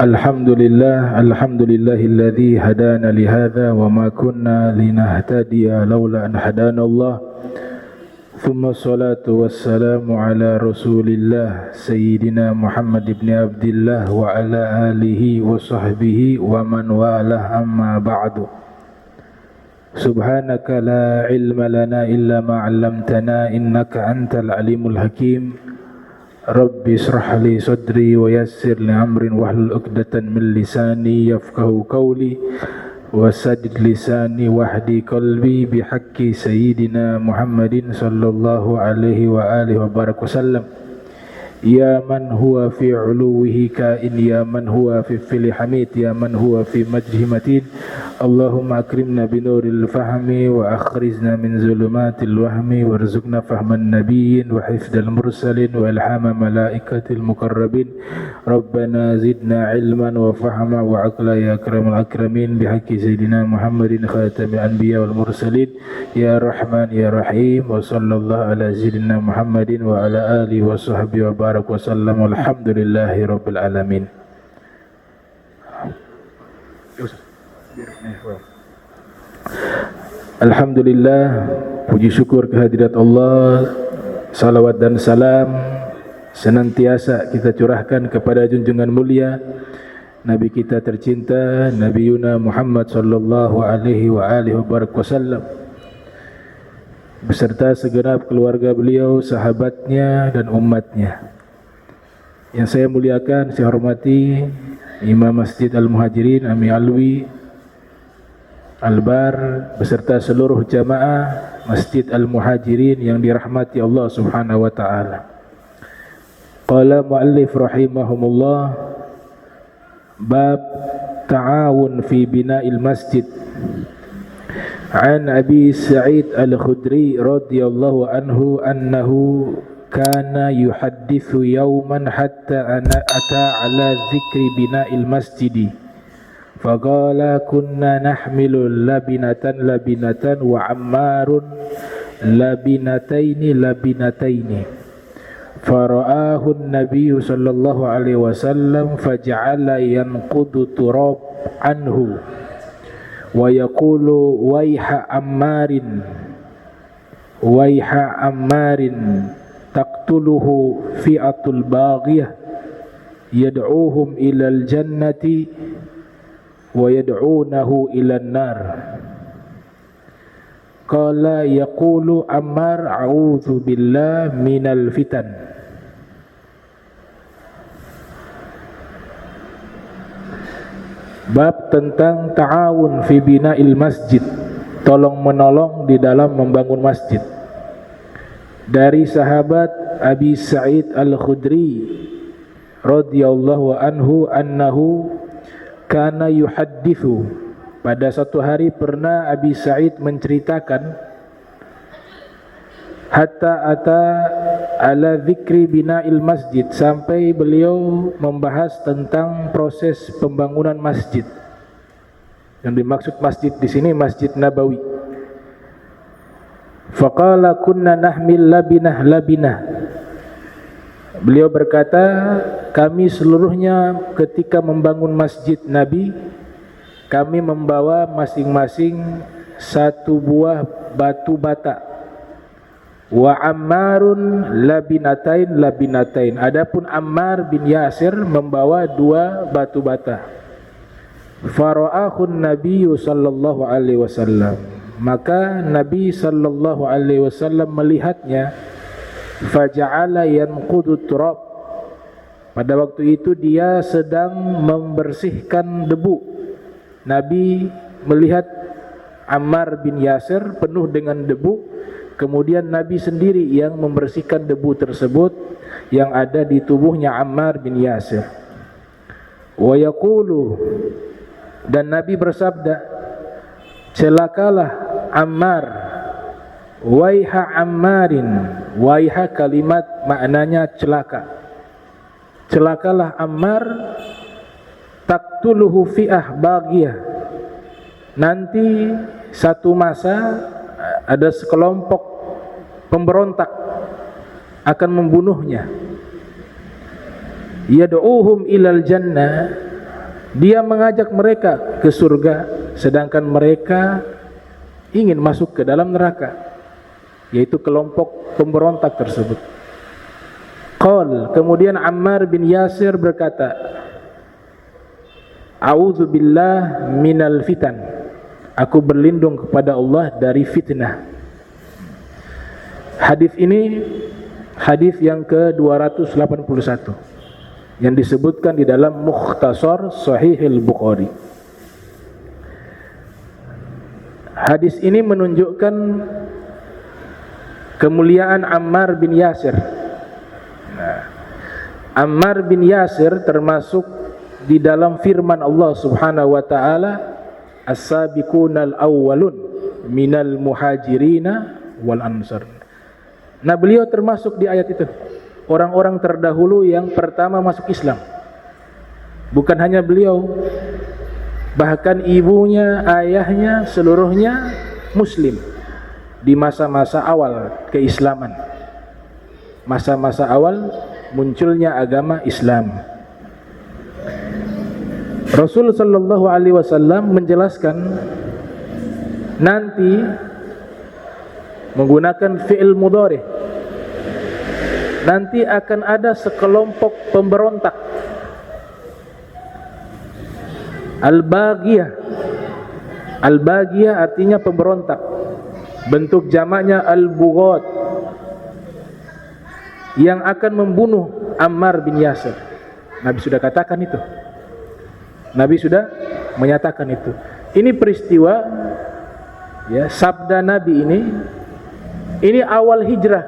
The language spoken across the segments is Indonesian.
Alhamdulillahilladzi hadana lihadza wa ma kunna linahtadiya laula an hadanallah. Thumma salatu wassalamu ala Rasulillah Sayyidina Muhammad ibn Abdillah wa ala alihi wa sahbihi wa man walah, amma ba'du. Subhanaka la ilma lana illa ma 'allamtana innaka antal alimul hakim. Rabbi israh li sadri wa yassir li amrin wahlul 'uqdatan min lisani yafqahu qawli wasaddid lisani wahdi qalbi bihaqqi sayyidina Muhammadin sallallahu alaihi wa alihi wa barak wasallam. Ya man huwa fi 'uluwihi kain, ya man huwa fi fili hamid, ya man huwa fi majhi matin. Allahumma akrimna binuril fahmi wa akhrizna min zulumatil wahmi warzuqna fahman nabiyyin wa hifdal mursalin wa ilhama malaikatil muqarrabin. Rabbana zidna ilman wa fahma wa aqla ya akramul akramin bihaqqi sayyidina Muhammadin khatamil anbiya wal mursalin. Ya Rahman ya Rahim, wa sallallahu ala sayyidina Muhammadin wa ala alihi wa sahbihi wa barak wa sallam. Alhamdulillahi rabbil alamin. Alhamdulillah, puji syukur kehadirat Allah, salawat dan salam senantiasa kita curahkan kepada junjungan mulia Nabi kita tercinta, Nabi Yuna Muhammad sallallahu alaihi wa alihi wasallam, beserta segenap keluarga beliau, sahabatnya dan umatnya. Yang saya muliakan, saya hormati Imam Masjid Al-Muhajirin Ami Alwi Albar beserta seluruh jamaah Masjid Al-Muhajirin yang dirahmati Allah Subhanahu wa taala. Qala muallif rahimahumullah, bab ta'awun fi bina'il masjid. An Abi Sa'id Al-Khudri radhiyallahu anhu annahu kana yuhaddithu yawman hatta ana ata ala dzikri bina'il masjidi. Faqala kunna nahmilu labinatan wa ammarun labinataini. Fara'ahu an-nabiyyu sallallahu alaihi wasallam faja'ala yanqudu turab anhu wa yaqulu waiha ammarin taqtuluhu fi'atul baghiyah yad'uuhum ilal jannati wa yad'uunahu ilan nar. Qala yaqulu Ammar a'udzu billah minal fitan. Bab tentang ta'awun fi bina'il masjid, tolong menolong di dalam membangun masjid. Dari sahabat Abi Sa'id Al-Khudri radhiyallahu anhu annahu kana yuhaddithu, pada suatu hari pernah Abi Sa'id menceritakan, hatta ata ala dzikri bina'il masjid, sampai beliau membahas tentang proses pembangunan masjid. Yang dimaksud masjid di sini Masjid Nabawi. Faqala kunna nahmil labinah. Beliau berkata, kami seluruhnya ketika membangun masjid Nabi, kami membawa masing-masing satu buah batu bata. Wa ammarun labinatain. Adapun Ammar bin Yasir membawa dua batu bata. Fara'ahun Nabiyyu sallallahu alaihi wasallam. Maka Nabi sallallahu alaihi wasallam melihatnya. Faja'ala yanqudu turab. Pada waktu itu dia sedang membersihkan debu. Nabi melihat Ammar bin Yasir penuh dengan debu. Kemudian Nabi sendiri yang membersihkan debu tersebut yang ada di tubuhnya Ammar bin Yasir. Wa yaqulu, dan Nabi bersabda, celakalah Ammar. Waiha ammarin. Waiha kalimat maknanya celaka. Celakalah Ammar, taqtuluhu fi'ah baghiyah. Nanti satu masa ada sekelompok pemberontak akan membunuhnya. Yad'uhum ilal jannah, dia mengajak mereka ke surga, sedangkan mereka ingin masuk ke dalam neraka, yaitu kelompok pemberontak tersebut. Kemudian Ammar bin Yasir berkata, A'udzu billah minal fitan, aku berlindung kepada Allah dari fitnah. Hadis ini hadis yang ke-281 yang disebutkan di dalam Mukhtasar Sahihil Bukhari. Hadis ini menunjukkan kemuliaan Ammar bin Yasir. Ammar bin Yasir termasuk di dalam firman Allah Subhanahu wa taala, as-sabiqunal awwalun minal muhajirina wal ansar. Nah, beliau termasuk di ayat itu, orang-orang terdahulu yang pertama masuk Islam. Bukan hanya beliau, bahkan ibunya, ayahnya, seluruhnya muslim di masa-masa awal keislaman, masa-masa awal munculnya agama Islam. Rasul sallallahu alaihi wasallam menjelaskan nanti menggunakan fi'il mudhari, nanti akan ada sekelompok pemberontak, al-baghiyah. Al-baghiyah artinya pemberontak, bentuk jamaknya al-bughat, yang akan membunuh Ammar bin Yasir. Nabi sudah katakan itu, Nabi sudah menyatakan itu. Ini peristiwa, ya, sabda Nabi ini awal hijrah.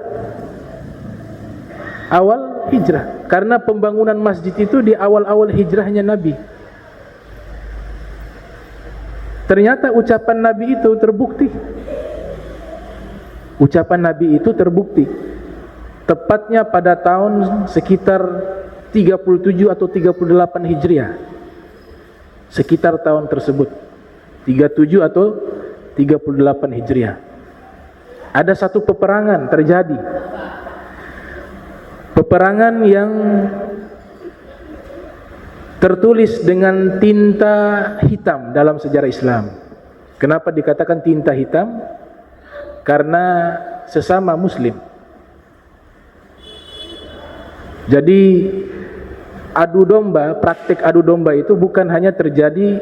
Awal hijrah, karena pembangunan masjid itu di awal-awal hijrahnya Nabi. Ternyata ucapan Nabi itu terbukti. Ucapan Nabi itu terbukti. Tepatnya pada tahun sekitar 37 atau 38 Hijriah. Sekitar tahun tersebut, 37 atau 38 Hijriah. Ada satu peperangan terjadi. Peperangan yang tertulis dengan tinta hitam dalam sejarah Islam. Kenapa dikatakan tinta hitam? Karena sesama muslim. Jadi adu domba, praktik adu domba itu bukan hanya terjadi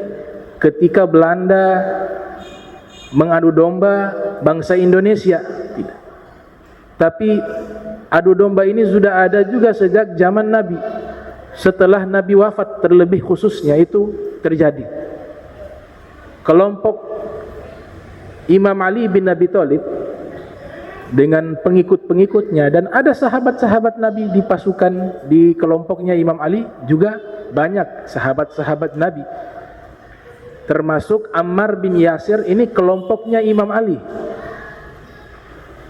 ketika Belanda mengadu domba bangsa Indonesia, tidak. Tapi adu domba ini sudah ada juga sejak zaman Nabi. Setelah Nabi wafat, terlebih khususnya itu terjadi. Kelompok Imam Ali bin Abi Thalib dengan pengikut-pengikutnya, dan ada sahabat-sahabat Nabi di pasukan, di kelompoknya Imam Ali juga banyak sahabat-sahabat Nabi, termasuk Ammar bin Yasir. Ini kelompoknya Imam Ali,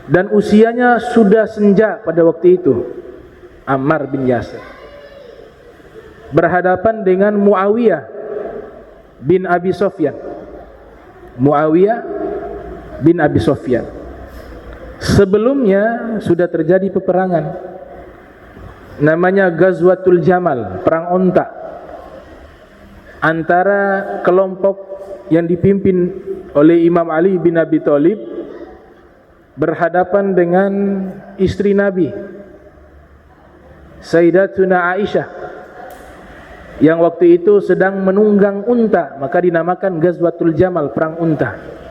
dan usianya sudah senja pada waktu itu. Ammar bin Yasir berhadapan dengan Muawiyah bin Abi Sufyan. Muawiyah bin Abi Sufyan. Sebelumnya sudah terjadi peperangan, namanya Ghazwatul Jamal, perang onta, antara kelompok yang dipimpin oleh Imam Ali bin Abi Thalib berhadapan dengan istri Nabi, Sayyidatuna Aisyah, yang waktu itu sedang menunggang unta, maka dinamakan Ghazwatul Jamal, perang unta.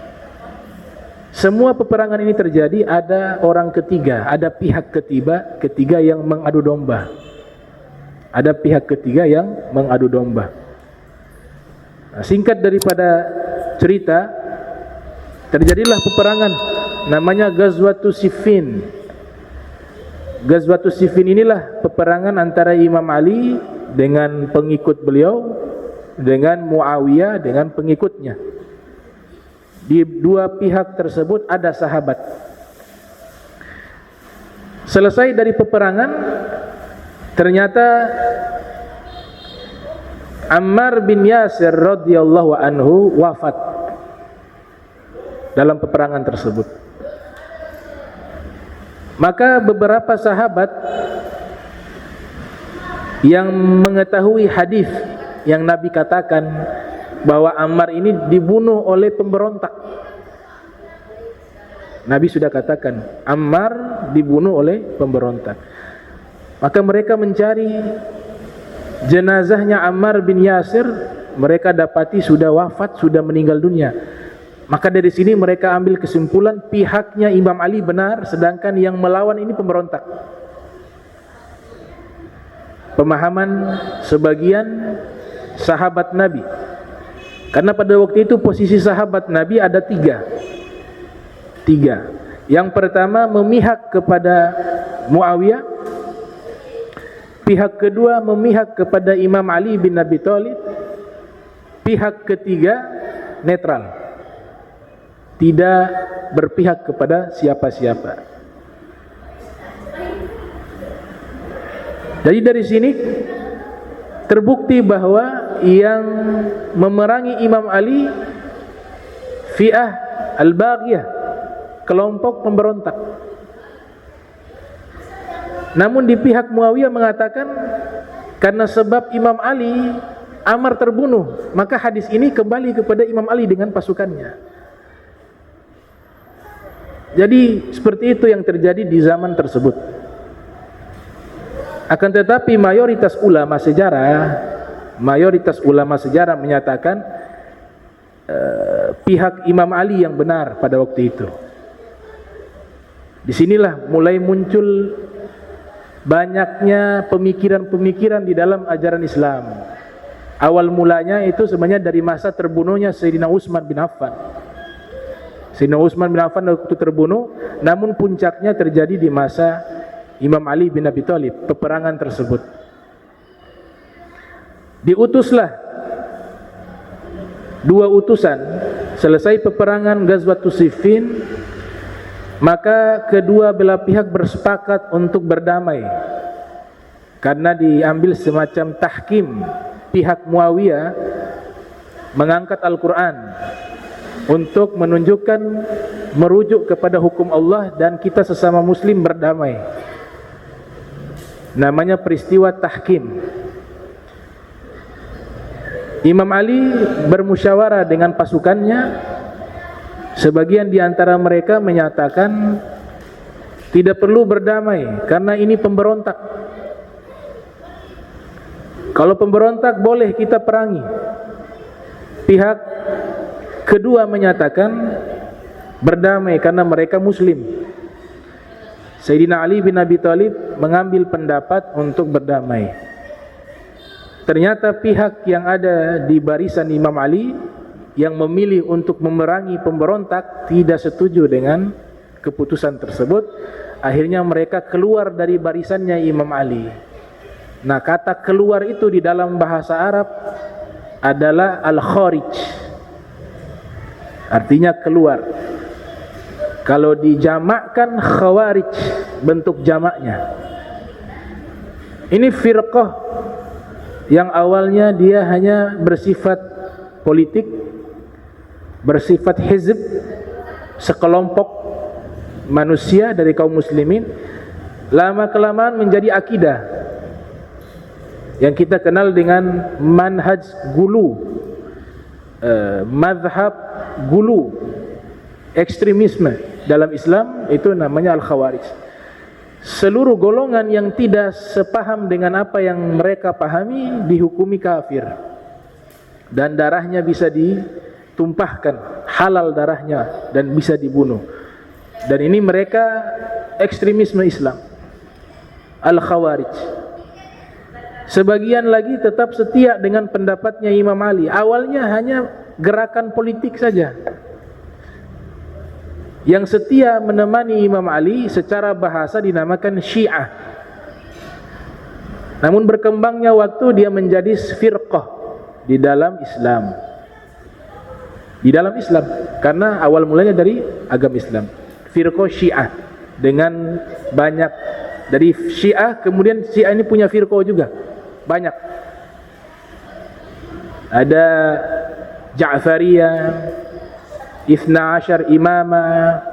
Semua peperangan ini terjadi, ada orang ketiga, ada pihak ketiga yang mengadu domba. Ada pihak ketiga yang mengadu domba. Nah, singkat daripada cerita, terjadilah peperangan, namanya Ghazwatus Siffin. Ghazwatus Siffin inilah peperangan antara Imam Ali dengan pengikut beliau, dengan Muawiyah dengan pengikutnya. Di dua pihak tersebut ada sahabat. Selesai dari peperangan, ternyata Ammar bin Yasir radhiyallahu anhu wafat dalam peperangan tersebut. Maka beberapa sahabat yang mengetahui hadis yang Nabi katakan bahwa Ammar ini dibunuh oleh pemberontak. Nabi sudah katakan Ammar dibunuh oleh pemberontak. Maka mereka mencari jenazahnya Ammar bin Yasir, mereka dapati sudah wafat, sudah meninggal dunia. Maka dari sini mereka ambil kesimpulan pihaknya Imam Ali benar, sedangkan yang melawan ini pemberontak. Pemahaman sebagian sahabat Nabi. Karena pada waktu itu posisi sahabat Nabi ada tiga. Yang pertama memihak kepada Muawiyah. Pihak kedua memihak kepada Imam Ali bin Abi Thalib. Pihak ketiga netral, tidak berpihak kepada siapa-siapa. Jadi dari sini terbukti bahwa yang memerangi Imam Ali fi'ah al-baghiyah, kelompok pemberontak. Namun di pihak Muawiyah mengatakan karena sebab Imam Ali Ammar terbunuh, maka hadis ini kembali kepada Imam Ali dengan pasukannya. Jadi seperti itu yang terjadi di zaman tersebut. Akan tetapi mayoritas ulama sejarah menyatakan pihak Imam Ali yang benar pada waktu itu. Disinilah mulai muncul banyaknya pemikiran-pemikiran di dalam ajaran Islam. Awal mulanya itu sebenarnya dari masa terbunuhnya Sayyidina Utsman bin Affan. Sayyidina Utsman bin Affan waktu terbunuh, namun puncaknya terjadi di masa Imam Ali bin Abi Thalib, peperangan tersebut. Diutuslah dua utusan, selesai peperangan Ghazwatus Siffin, maka kedua belah pihak bersepakat untuk berdamai. Karena diambil semacam tahkim, pihak Muawiyah mengangkat Al-Quran untuk menunjukkan merujuk kepada hukum Allah dan kita sesama muslim berdamai. Namanya peristiwa tahkim. Imam Ali bermusyawarah dengan pasukannya. Sebagian di antara mereka menyatakan tidak perlu berdamai karena ini pemberontak. Kalau pemberontak boleh kita perangi. Pihak kedua menyatakan berdamai karena mereka muslim. Sayyidina Ali bin Abi Thalib mengambil pendapat untuk berdamai. Ternyata pihak yang ada di barisan Imam Ali yang memilih untuk memerangi pemberontak tidak setuju dengan keputusan tersebut. Akhirnya mereka keluar dari barisannya Imam Ali. Nah, kata keluar itu di dalam bahasa Arab adalah al-kharij, artinya keluar. Kalau dijamakkan khawarij, bentuk jamaknya. Ini firqah yang awalnya dia hanya bersifat politik, bersifat hizb, sekelompok manusia dari kaum muslimin, lama kelamaan menjadi akidah yang kita kenal dengan manhaj gulu, madhab gulu, ekstremisme dalam Islam, itu namanya al-khawarij. Seluruh golongan yang tidak sepaham dengan apa yang mereka pahami dihukumi kafir dan darahnya bisa ditumpahkan, halal darahnya, dan bisa dibunuh. Dan ini mereka ekstremisme Islam, al-khawarij. Sebagian lagi tetap setia dengan pendapatnya Imam Ali. Awalnya hanya gerakan politik saja. Yang setia menemani Imam Ali secara bahasa dinamakan Syiah. Namun berkembangnya waktu dia menjadi firqah di dalam Islam. Di dalam Islam, karena awal mulanya dari agama Islam. Firqah Syiah dengan banyak dari Syiah, kemudian Syiah ini punya firqah juga. Banyak. Ada Ja'fariyah, Ithna Ashar Imamah,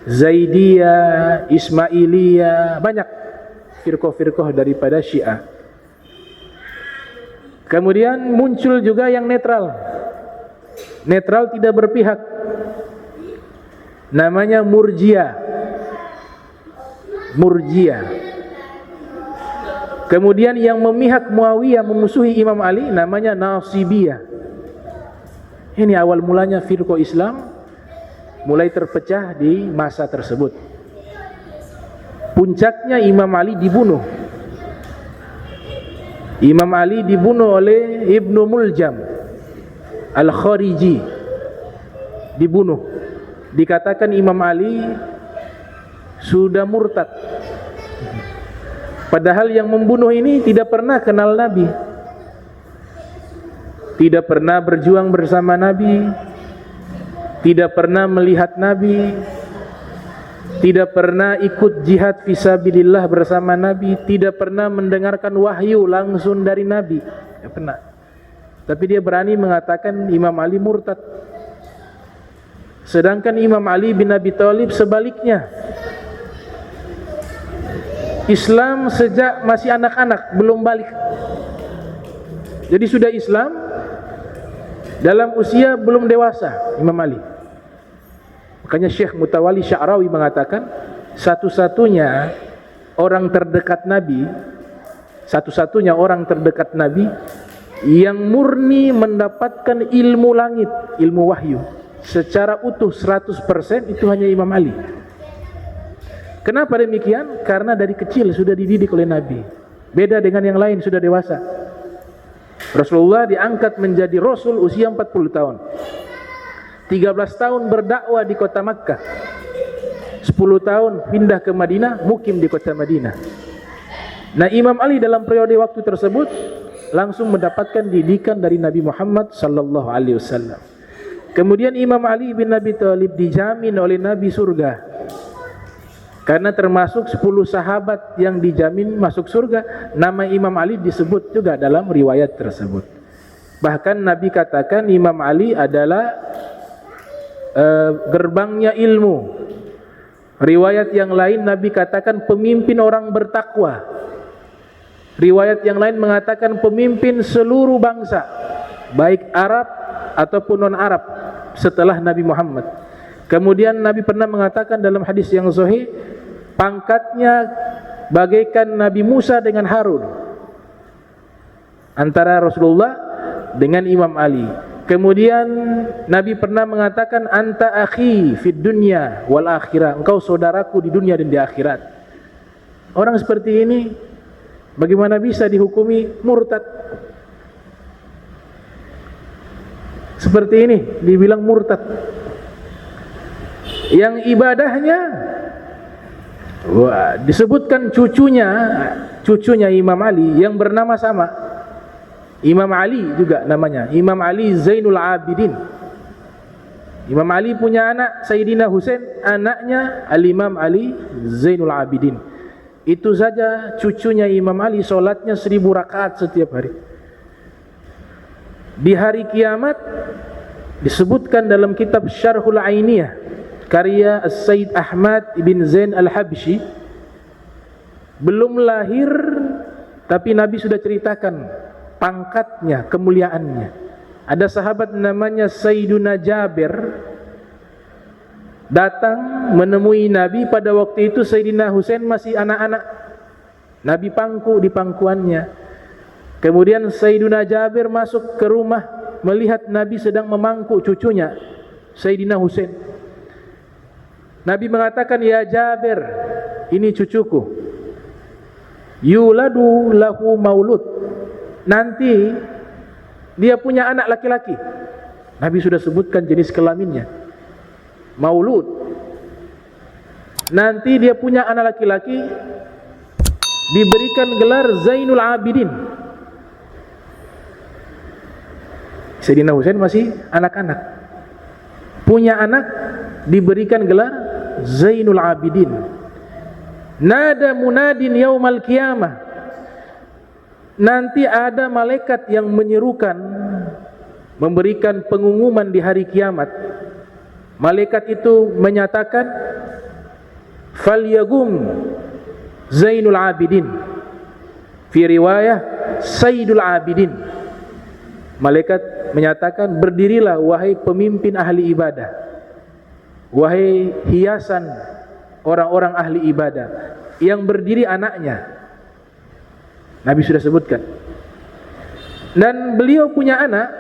Zaidiyah, Ismailiyah, banyak firqah-firqah daripada Syiah. Kemudian muncul juga yang netral. Netral, tidak berpihak. Namanya Murji'ah. Murji'ah. Kemudian yang memihak Muawiyah, memusuhi Imam Ali, namanya Nasibiyah. Ini awal mulanya firqah Islam mulai terpecah di masa tersebut. Puncaknya Imam Ali dibunuh. Imam Ali dibunuh oleh Ibnu Muljam Al-Khariji. Dibunuh. Dikatakan Imam Ali sudah murtad. Padahal yang membunuh ini tidak pernah kenal Nabi, tidak pernah berjuang bersama Nabi, tidak pernah melihat Nabi, tidak pernah ikut jihad fisabilillah bersama Nabi, tidak pernah mendengarkan wahyu langsung dari Nabi. Tidak pernah. Tapi dia berani mengatakan Imam Ali murtad. Sedangkan Imam Ali bin Abi Thalib sebaliknya. Islam sejak masih anak-anak, belum balik. Jadi sudah Islam dalam usia belum dewasa Imam Ali. Makanya Syekh Mutawalli Sya'rawi mengatakan satu-satunya orang terdekat Nabi, satu-satunya orang terdekat Nabi yang murni mendapatkan ilmu langit, ilmu wahyu secara utuh 100% itu hanya Imam Ali. Kenapa demikian? Karena dari kecil sudah dididik oleh Nabi. Beda dengan yang lain, sudah dewasa. Rasulullah diangkat menjadi Rasul usia 40 tahun. 13 tahun berdakwah di kota Makkah. 10 tahun pindah ke Madinah, mukim di kota Madinah. Nah, Imam Ali dalam periode waktu tersebut langsung mendapatkan didikan dari Nabi Muhammad sallallahu alaihi wasallam. Kemudian Imam Ali bin Abi Thalib dijamin oleh Nabi surga. Karena termasuk 10 sahabat yang dijamin masuk surga, nama Imam Ali disebut juga dalam riwayat tersebut. Bahkan Nabi katakan Imam Ali adalah gerbangnya ilmu. Riwayat yang lain Nabi katakan pemimpin orang bertakwa. Riwayat yang lain mengatakan pemimpin seluruh bangsa, baik Arab ataupun non-Arab setelah Nabi Muhammad. Kemudian Nabi pernah mengatakan dalam hadis yang sahih, pangkatnya bagaikan Nabi Musa dengan Harun, antara Rasulullah dengan Imam Ali. Kemudian Nabi pernah mengatakan anta akhi fid dunya wal akhirah, engkau saudaraku di dunia dan di akhirat. Orang seperti ini bagaimana bisa dihukumi murtad? Seperti ini dibilang murtad. Yang ibadahnya disebutkan cucunya Imam Ali yang bernama sama. Imam Ali juga namanya, Imam Ali Zainul Abidin. Imam Ali punya anak Sayyidina Husain, anaknya Al-Imam Ali Zainul Abidin. Itu saja cucunya Imam Ali solatnya 1000 rakaat setiap hari. Di hari kiamat disebutkan dalam kitab Syarhul Ainiyah karya Sayyid Ahmad bin Zain Al-Habsyi, belum lahir tapi Nabi sudah ceritakan pangkatnya, kemuliaannya. Ada sahabat namanya Sayyiduna Jabir datang menemui Nabi. Pada waktu itu Sayyidina Husain masih anak-anak. Nabi pangku di pangkuannya. Kemudian Sayyiduna Jabir masuk ke rumah melihat Nabi sedang memangku cucunya Sayyidina Husain. Nabi mengatakan, ya Jabir, ini cucuku, yuladu lahu maulud, nanti dia punya anak laki-laki. Nabi sudah sebutkan jenis kelaminnya, maulud. Nanti dia punya anak laki-laki, diberikan gelar Zainul Abidin. Sayyidina Husain masih anak-anak, punya anak, diberikan gelar Zainul Abidin. Nada munadin yaumal qiyamah, nanti ada malaikat yang menyerukan, memberikan pengumuman di hari kiamat. Malaikat itu menyatakan, falyagum Zainul Abidin, fi riwayah Sayyidul Abidin. Malaikat menyatakan, berdirilah wahai pemimpin ahli ibadah, wahai hiasan orang-orang ahli ibadah. Yang berdiri anaknya, Nabi sudah sebutkan. Dan beliau punya anak,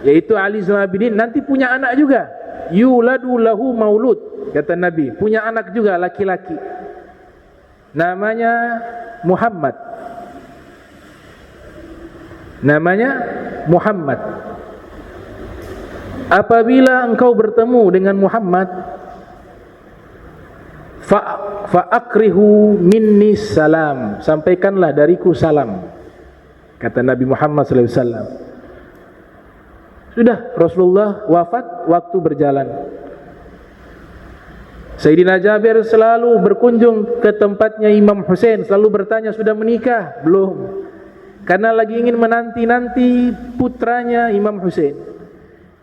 yaitu Ali Zainul Abidin, nanti punya anak juga. Yuladu lahu maulud, kata Nabi, punya anak juga laki-laki, namanya Muhammad. Namanya Muhammad. Apabila engkau bertemu dengan Muhammad, fa'akrihu minni salam, sampaikanlah dariku salam, kata Nabi Muhammad SAW. Sudah, Rasulullah wafat, waktu berjalan. Sayyidina Jabir selalu berkunjung ke tempatnya Imam Husain, selalu bertanya, sudah menikah? Belum. Karena lagi ingin menanti-nanti putranya Imam Husain.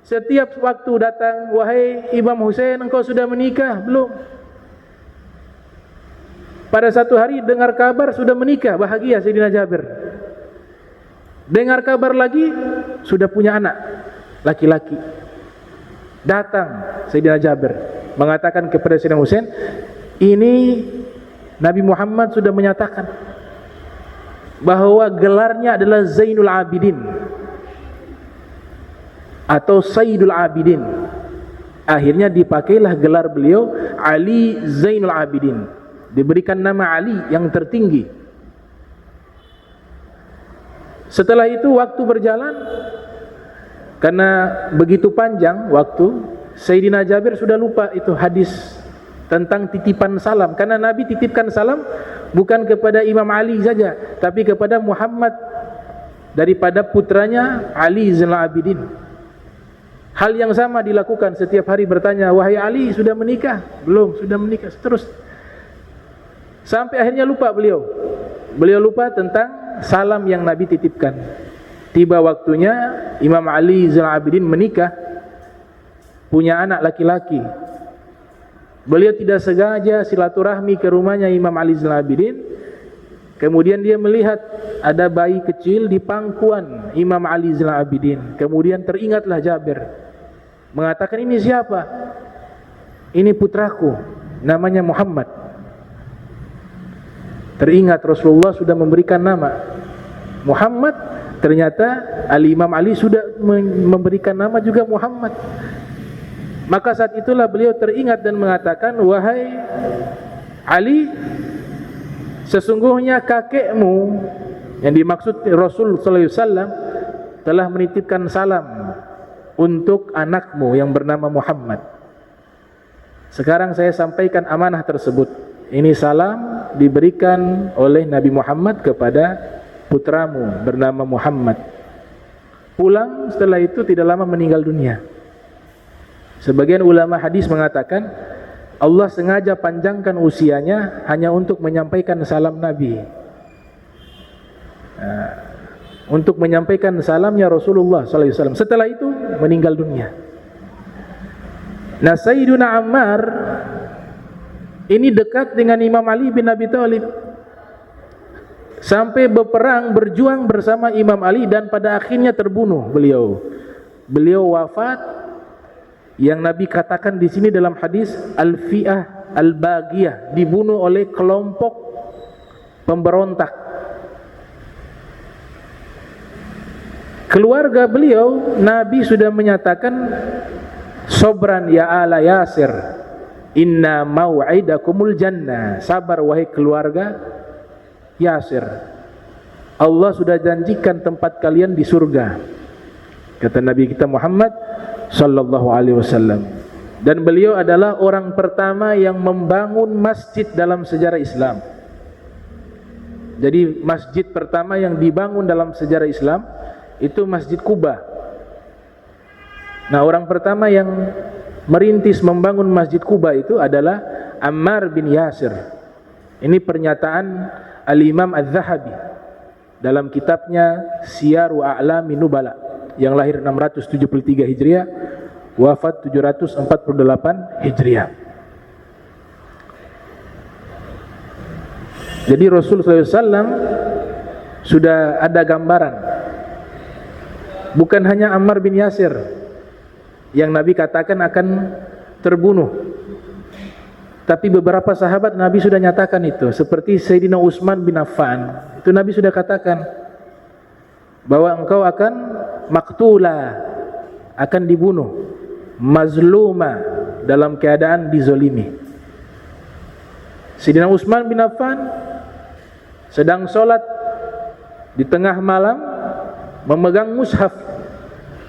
Setiap waktu datang, wahai Imam Husain, engkau sudah menikah? Belum. Pada satu hari dengar kabar sudah menikah, bahagia Sayyidina Jabir. Dengar kabar lagi, sudah punya anak laki-laki. Datang Sayyidina Jabir mengatakan kepada Sayyidina Husain, ini Nabi Muhammad sudah menyatakan bahwa gelarnya adalah Zainul Abidin atau Sayyidul Abidin. Akhirnya dipakailah gelar beliau Ali Zainul Abidin, diberikan nama Ali yang tertinggi. Setelah itu waktu berjalan, karena begitu panjang waktu, Sayyidina Jabir sudah lupa itu hadis tentang titipan salam. Karena Nabi titipkan salam bukan kepada Imam Ali saja, tapi kepada Muhammad daripada putranya Ali Zainul Abidin. Hal yang sama dilakukan, setiap hari bertanya, wahai Ali, sudah menikah? Belum. Sudah menikah? Terus sampai akhirnya lupa beliau. Beliau lupa tentang salam yang Nabi titipkan. Tiba waktunya Imam Ali Zainul Abidin menikah, punya anak laki-laki. Beliau tidak sengaja silaturahmi ke rumahnya Imam Ali Zainul Abidin. Kemudian dia melihat ada bayi kecil di pangkuan Imam Ali Zainul Abidin. Kemudian teringatlah Jabir, mengatakan, ini siapa? Ini putraku, namanya Muhammad. Teringat Rasulullah sudah memberikan nama Muhammad. Ternyata Imam Ali sudah memberikan nama juga Muhammad. Maka saat itulah beliau teringat dan mengatakan, wahai Ali, sesungguhnya kakekmu, yang dimaksud Rasul sallallahu alaihi wasallam, telah menitipkan salam untuk anakmu yang bernama Muhammad. Sekarang saya sampaikan amanah tersebut. Ini salam diberikan oleh Nabi Muhammad kepada putramu bernama Muhammad. Pulang setelah itu tidak lama meninggal dunia. Sebagian ulama hadis mengatakan Allah sengaja panjangkan usianya hanya untuk menyampaikan salam Nabi, untuk menyampaikan salamnya Rasulullah SAW. Setelah itu meninggal dunia. Nah, Sayyiduna Ammar ini dekat dengan Imam Ali bin Abi Thalib, sampai berperang, berjuang bersama Imam Ali, dan pada akhirnya terbunuh beliau. Beliau wafat, yang Nabi katakan di sini dalam hadis al-fi'ah al-baghiyah, dibunuh oleh kelompok pemberontak. Keluarga beliau, Nabi sudah menyatakan, sobran ya ala Yasir, inna mau'idakumul jannah. Sabar wahai keluarga Yasir, Allah sudah janjikan tempat kalian di surga, kata Nabi kita Muhammad sallallahu alaihi wasallam. Dan beliau adalah orang pertama yang membangun masjid dalam sejarah Islam. Jadi masjid pertama yang dibangun dalam sejarah Islam itu Masjid Quba. Nah, orang pertama yang merintis membangun Masjid Quba itu adalah Ammar bin Yasir. Ini pernyataan Al-Imam Az-Zahabi dalam kitabnya Siyaru A'lami Nubala, yang lahir 673 Hijriah, wafat 748 Hijriah. Jadi Rasul SAW sudah ada gambaran. Bukan hanya Ammar bin Yasir yang Nabi katakan akan terbunuh, tapi beberapa sahabat Nabi sudah nyatakan itu, seperti Sayyidina Utsman bin Affan. Itu Nabi sudah katakan bahwa engkau akan maktula, akan dibunuh, mazluma, dalam keadaan dizolimi. Sayyidina Utsman bin Affan sedang sholat di tengah malam, memegang mushaf,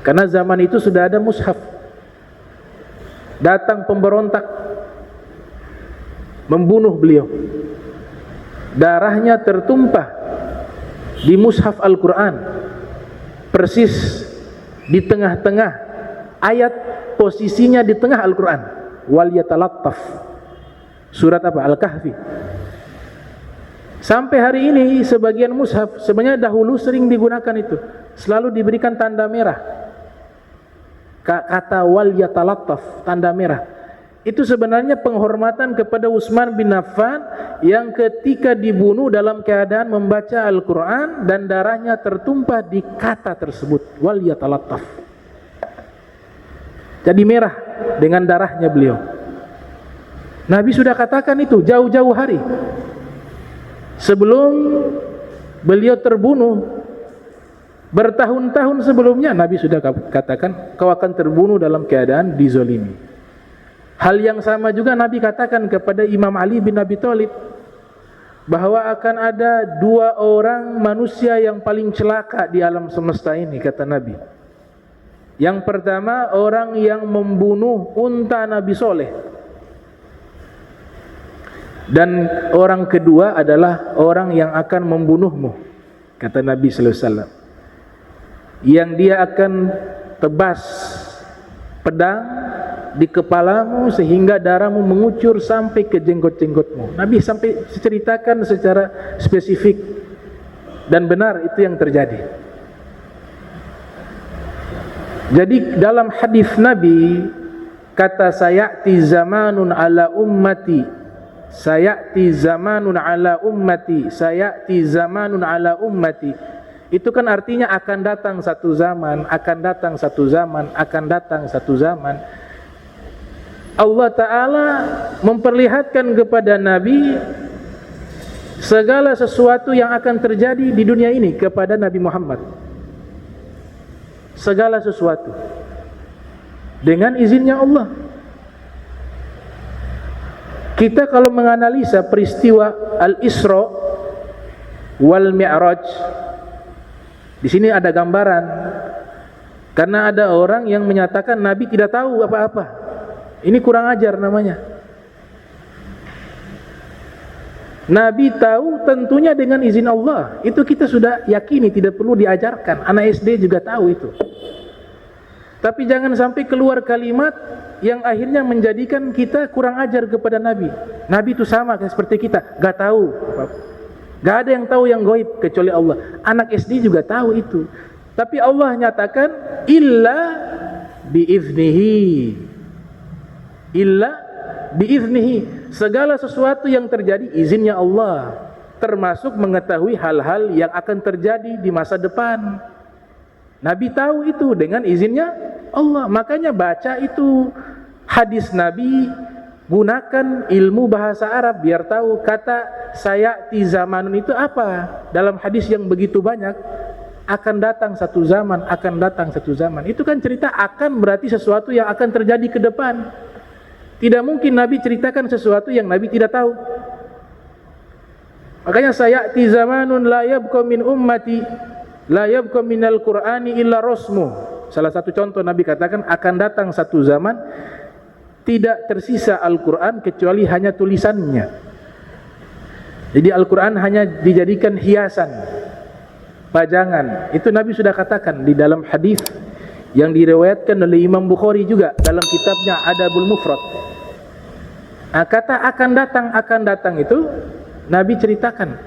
karena zaman itu sudah ada mushaf. Datang pemberontak membunuh beliau, darahnya tertumpah di mushaf Al-Quran, persis di tengah-tengah ayat, posisinya di tengah Al-Quran. Wal yatalattaf, surat apa? Al-Kahfi. Sampai hari ini sebagian mushaf, sebenarnya dahulu sering digunakan itu, selalu diberikan tanda merah, kata wal yatalattaf, tanda merah. Itu sebenarnya penghormatan kepada Utsman bin Affan yang ketika dibunuh dalam keadaan membaca Al-Quran dan darahnya tertumpah di kata tersebut, wal yatalattaf. Jadi merah dengan darahnya beliau. Nabi sudah katakan itu jauh-jauh hari sebelum beliau terbunuh. Bertahun-tahun sebelumnya Nabi sudah katakan kau akan terbunuh dalam keadaan dizolimi. Hal yang sama juga Nabi katakan kepada Imam Ali bin Abi Thalib, bahwa akan ada dua orang manusia yang paling celaka di alam semesta ini, kata Nabi. Yang pertama, orang yang membunuh unta Nabi Soleh. Dan orang kedua adalah orang yang akan membunuhmu, kata Nabi sallallahu alaihi wasallam, yang dia akan tebas pedang di kepalamu sehingga darahmu mengucur sampai ke jenggot-jenggotmu. Nabi sampai ceritakan secara spesifik, dan benar itu yang terjadi. Jadi dalam hadis Nabi kata sayati zamanun ala ummati, sayati zamanun ala ummati, sayati zamanun ala ummati. Itu kan artinya akan datang satu zaman, akan datang satu zaman, akan datang satu zaman. Allah Ta'ala memperlihatkan kepada Nabi segala sesuatu yang akan terjadi di dunia ini kepada Nabi Muhammad. Segala sesuatu dengan izinnya Allah. Kita kalau menganalisa peristiwa Al-Isra wal Mi'raj, di sini ada gambaran, karena ada orang yang menyatakan Nabi tidak tahu apa-apa. Ini kurang ajar namanya. Nabi tahu tentunya dengan izin Allah. Itu kita sudah yakini, tidak perlu diajarkan. Anak SD juga tahu itu. Tapi jangan sampai keluar kalimat yang akhirnya menjadikan kita kurang ajar kepada Nabi. Nabi itu sama seperti kita, gak tahu. Gak ada yang tahu yang gaib kecuali Allah. Anak SD juga tahu itu. Tapi Allah nyatakan illa biiznihi. Illa biiznihi. Segala sesuatu yang terjadi izinnya Allah, termasuk mengetahui hal-hal yang akan terjadi di masa depan. Nabi tahu itu dengan izinnya Allah. Makanya baca itu hadis Nabi, gunakan ilmu bahasa Arab biar tahu kata sayati zamanun itu apa. Dalam hadis yang begitu banyak, akan datang satu zaman, akan datang satu zaman. Itu kan cerita akan, berarti sesuatu yang akan terjadi ke depan. Tidak mungkin Nabi ceritakan sesuatu yang Nabi tidak tahu. Makanya sayati zamanun la yabqa min ummati la yabqa minal qur'ani illa rasmu. Salah satu contoh Nabi katakan akan datang satu zaman tidak tersisa Al-Quran kecuali hanya tulisannya. Jadi Al-Quran hanya dijadikan hiasan, pajangan. Itu Nabi sudah katakan di dalam hadis yang diriwayatkan oleh Imam Bukhari juga dalam kitabnya Adabul Mufrad. Kata akan datang itu Nabi ceritakan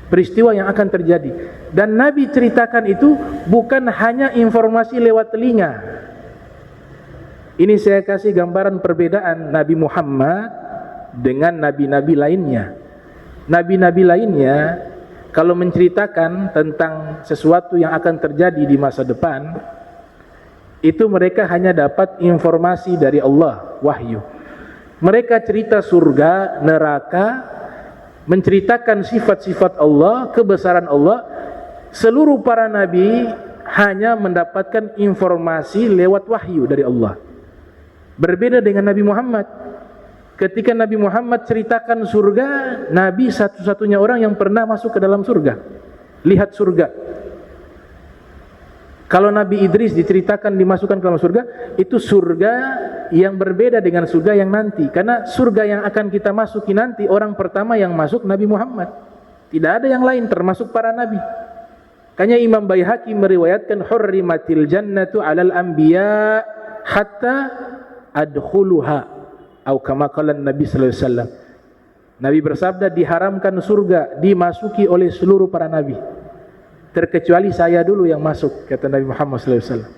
peristiwa yang akan terjadi. Dan Nabi ceritakan itu bukan hanya informasi lewat telinga. Ini saya kasih gambaran perbedaan Nabi Muhammad dengan nabi-nabi lainnya. Nabi-nabi lainnya kalau menceritakan tentang sesuatu yang akan terjadi di masa depan, itu mereka hanya dapat informasi dari Allah, wahyu. Mereka cerita surga, neraka, menceritakan sifat-sifat Allah, kebesaran Allah. Seluruh para nabi hanya mendapatkan informasi lewat wahyu dari Allah. Berbeda dengan Nabi Muhammad. Ketika Nabi Muhammad ceritakan surga, Nabi satu-satunya orang yang pernah masuk ke dalam surga, lihat surga. Kalau Nabi Idris diceritakan dimasukkan ke dalam surga, itu surga yang berbeda dengan surga yang nanti. Karena surga yang akan kita masuki nanti, orang pertama yang masuk Nabi Muhammad. Tidak ada yang lain termasuk para nabi. Makanya Imam Baihaqi meriwayatkan hurrimatil jannatu 'alal anbiya hatta adkhuluha. Atau kama qala Nabi sallallahu alaihi wasallam. Nabi bersabda, diharamkan surga dimasuki oleh seluruh para nabi, terkecuali saya dulu yang masuk, kata Nabi Muhammad sallallahu alaihi wasallam.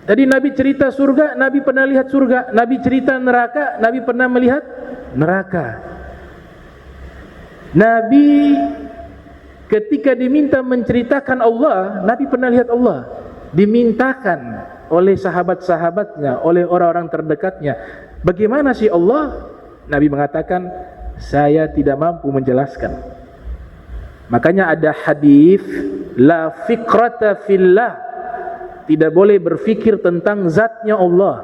Jadi Nabi cerita surga, Nabi pernah lihat surga. Nabi cerita neraka, Nabi pernah melihat neraka. Nabi ketika diminta menceritakan Allah, Nabi pernah lihat Allah. Dimintakan oleh sahabat-sahabatnya, oleh orang-orang terdekatnya, bagaimana sih Allah? Nabi mengatakan, saya tidak mampu menjelaskan. Makanya ada hadis, la fikrata fillah, tidak boleh berfikir tentang zatnya Allah,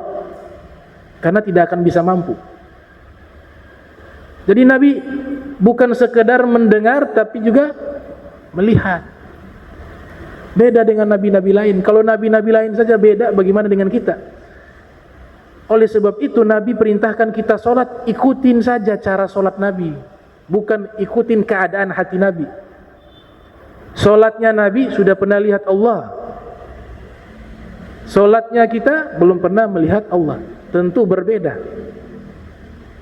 karena tidak akan bisa mampu. Jadi Nabi bukan sekedar mendengar, tapi juga melihat. Beda dengan nabi-nabi lain. Kalau nabi-nabi lain saja beda, bagaimana dengan kita? Oleh sebab itu Nabi perintahkan kita sholat, ikutin saja cara sholat Nabi, bukan ikutin keadaan hati Nabi. Sholatnya Nabi sudah pernah lihat Allah, sholatnya kita belum pernah melihat Allah, tentu berbeda.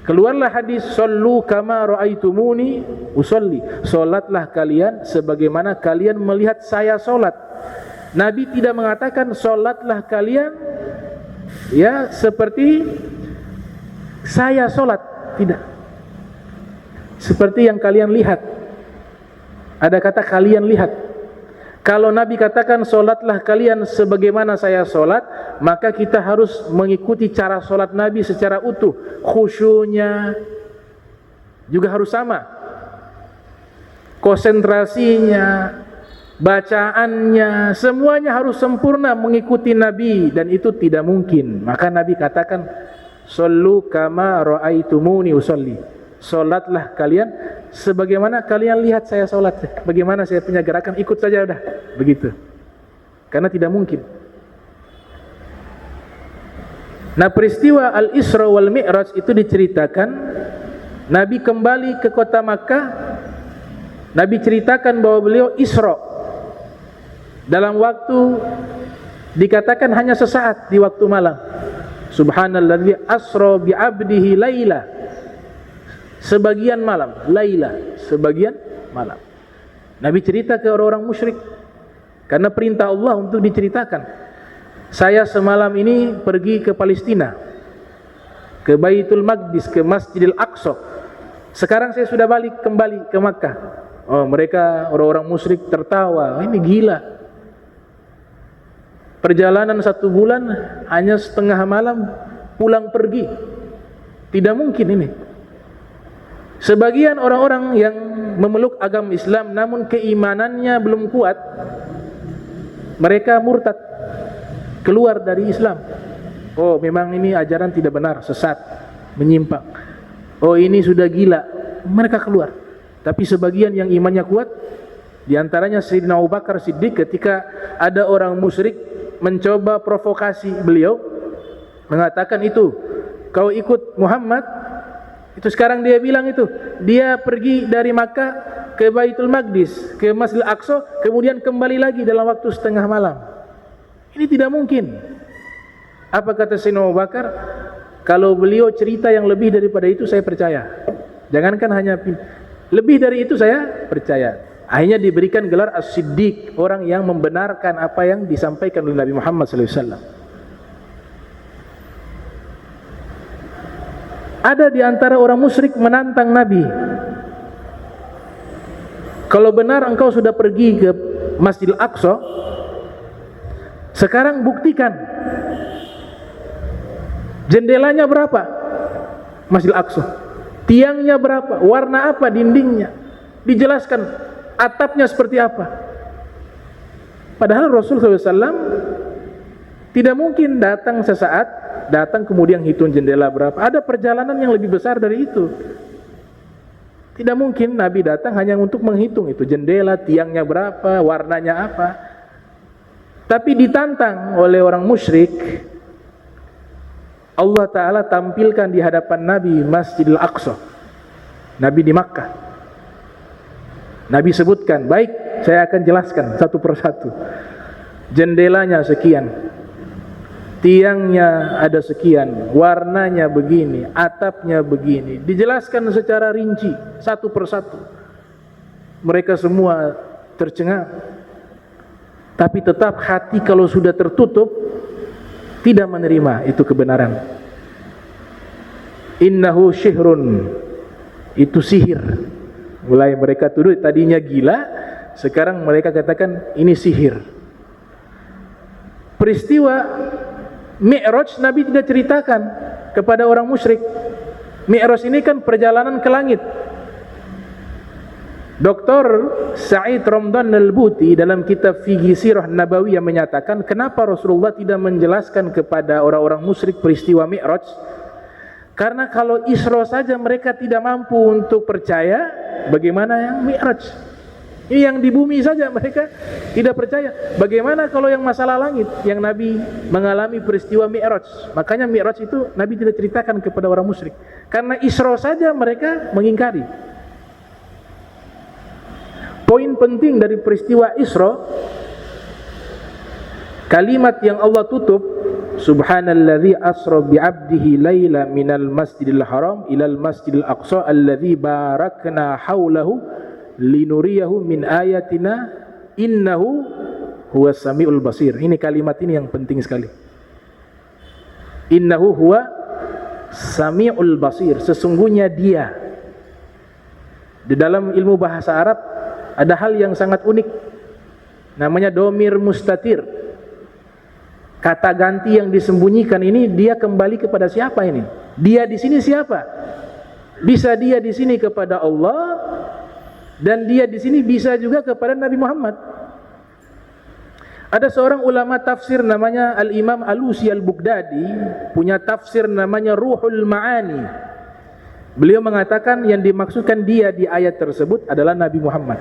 Keluarlah hadis, sallu kama ra'aitumuni usolli, sholatlah kalian sebagaimana kalian melihat saya sholat. Nabi tidak mengatakan sholatlah kalian ya seperti saya sholat, tidak. Seperti yang kalian lihat. Ada kata kalian lihat. Kalau Nabi katakan sholatlah kalian sebagaimana saya sholat, maka kita harus mengikuti cara sholat Nabi secara utuh. Khusyunya juga harus sama, konsentrasinya, bacaannya, semuanya harus sempurna mengikuti Nabi, dan itu tidak mungkin. Maka Nabi katakan, sallu kama ra'aitumuni usolli, sholatlah kalian sebagaimana kalian lihat saya sholat. Bagaimana saya punya gerakan, ikut saja udah, begitu. Karena tidak mungkin. Nah, peristiwa Al-Isra wal Mi'raj itu diceritakan Nabi kembali ke kota Makkah. Nabi ceritakan bahwa beliau Isra dalam waktu dikatakan hanya sesaat di waktu malam. Subhanalladzi asra bi 'abdihi laila, sebagian malam, laila, sebagian malam. Nabi cerita ke orang-orang musyrik karena perintah Allah untuk diceritakan. Saya semalam ini pergi ke Palestina, ke Baitul Maqdis, ke Masjidil Aqsa. Sekarang saya sudah balik kembali ke Makkah. Oh, mereka orang-orang musyrik tertawa, ini gila. Perjalanan 1 bulan hanya setengah malam pulang pergi. Tidak mungkin ini. Sebagian orang-orang yang memeluk agama Islam namun keimanannya belum kuat, mereka murtad, keluar dari Islam. Oh, memang ini ajaran tidak benar, sesat, menyimpang. Oh, ini sudah gila, mereka keluar. Tapi sebagian yang imannya kuat, diantaranya Sayyidina Abu Bakar Siddiq, ketika ada orang musyrik mencoba provokasi beliau, mengatakan itu, kau ikut Muhammad. Itu sekarang dia bilang itu, dia pergi dari Makkah ke Baitul Maqdis, ke Masjidil Aqsa, kemudian kembali lagi dalam waktu setengah malam. Ini tidak mungkin. Apa kata Sayyidina Abu Bakar? Kalau beliau cerita yang lebih daripada itu, saya percaya. Jangankan hanya lebih dari itu, saya percaya. Akhirnya diberikan gelar As-Siddiq, orang yang membenarkan apa yang disampaikan oleh Nabi Muhammad SAW. Ada di antara orang musyrik menantang Nabi, kalau benar engkau sudah pergi ke Masjidil Aqsa, sekarang buktikan jendelanya berapa Masjidil Aqsa, tiangnya berapa, warna apa dindingnya, dijelaskan atapnya seperti apa. Padahal Rasulullah SAW tidak mungkin datang sesaat, datang kemudian hitung jendela berapa. Ada perjalanan yang lebih besar dari itu. Tidak mungkin Nabi datang hanya untuk menghitung itu jendela, tiangnya berapa, warnanya apa. Tapi ditantang oleh orang musyrik, Allah Ta'ala tampilkan di hadapan Nabi Masjidil Aqsa, Nabi di Makkah. Nabi sebutkan, baik, saya akan jelaskan satu persatu. Jendelanya sekian, tiangnya ada sekian, warnanya begini, atapnya begini, dijelaskan secara rinci satu persatu. Mereka semua tercengang, tapi tetap hati kalau sudah tertutup tidak menerima itu kebenaran. Innahu syihrun, itu sihir. Mulai mereka tuduh, tadinya gila, sekarang mereka katakan ini sihir. Peristiwa Mi'raj Nabi tidak ceritakan kepada orang musyrik. Mi'raj ini kan perjalanan ke langit. Dr. Sa'id Ramdan Al-Buti dalam kitab Fiqh Sirah Nabawiyah menyatakan, kenapa Rasulullah tidak menjelaskan kepada orang-orang musyrik peristiwa Mi'raj? Karena kalau Isra saja mereka tidak mampu untuk percaya, bagaimana yang Mi'raj? Ini yang di bumi saja mereka tidak percaya. Bagaimana kalau yang masalah langit, yang Nabi mengalami peristiwa Mi'raj? Makanya Mi'raj itu Nabi tidak ceritakan kepada orang musyrik. Karena Isra saja mereka mengingkari. Poin penting dari peristiwa Isra, kalimat yang Allah tutup, Subhanalladzi asra bi'abdihi laila minal masjidil haram ilal masjidil aqsa alladzi barakna haulahu linuriyahu min ayatina innahu huwas samiul basir. Ini kalimat ini yang penting sekali. Innahu huwa samiul basir, sesungguhnya dia. Di dalam ilmu bahasa Arab ada hal yang sangat unik, namanya domir mustatir. Kata ganti yang disembunyikan ini, dia kembali kepada siapa ini? Dia di sini siapa? Bisa dia di sini kepada Allah, dan dia di sini bisa juga kepada Nabi Muhammad. Ada seorang ulama tafsir namanya Al-Imam Alusi Al-Bughdadi, punya tafsir namanya Ruhul Ma'ani. Beliau mengatakan yang dimaksudkan dia di ayat tersebut adalah Nabi Muhammad.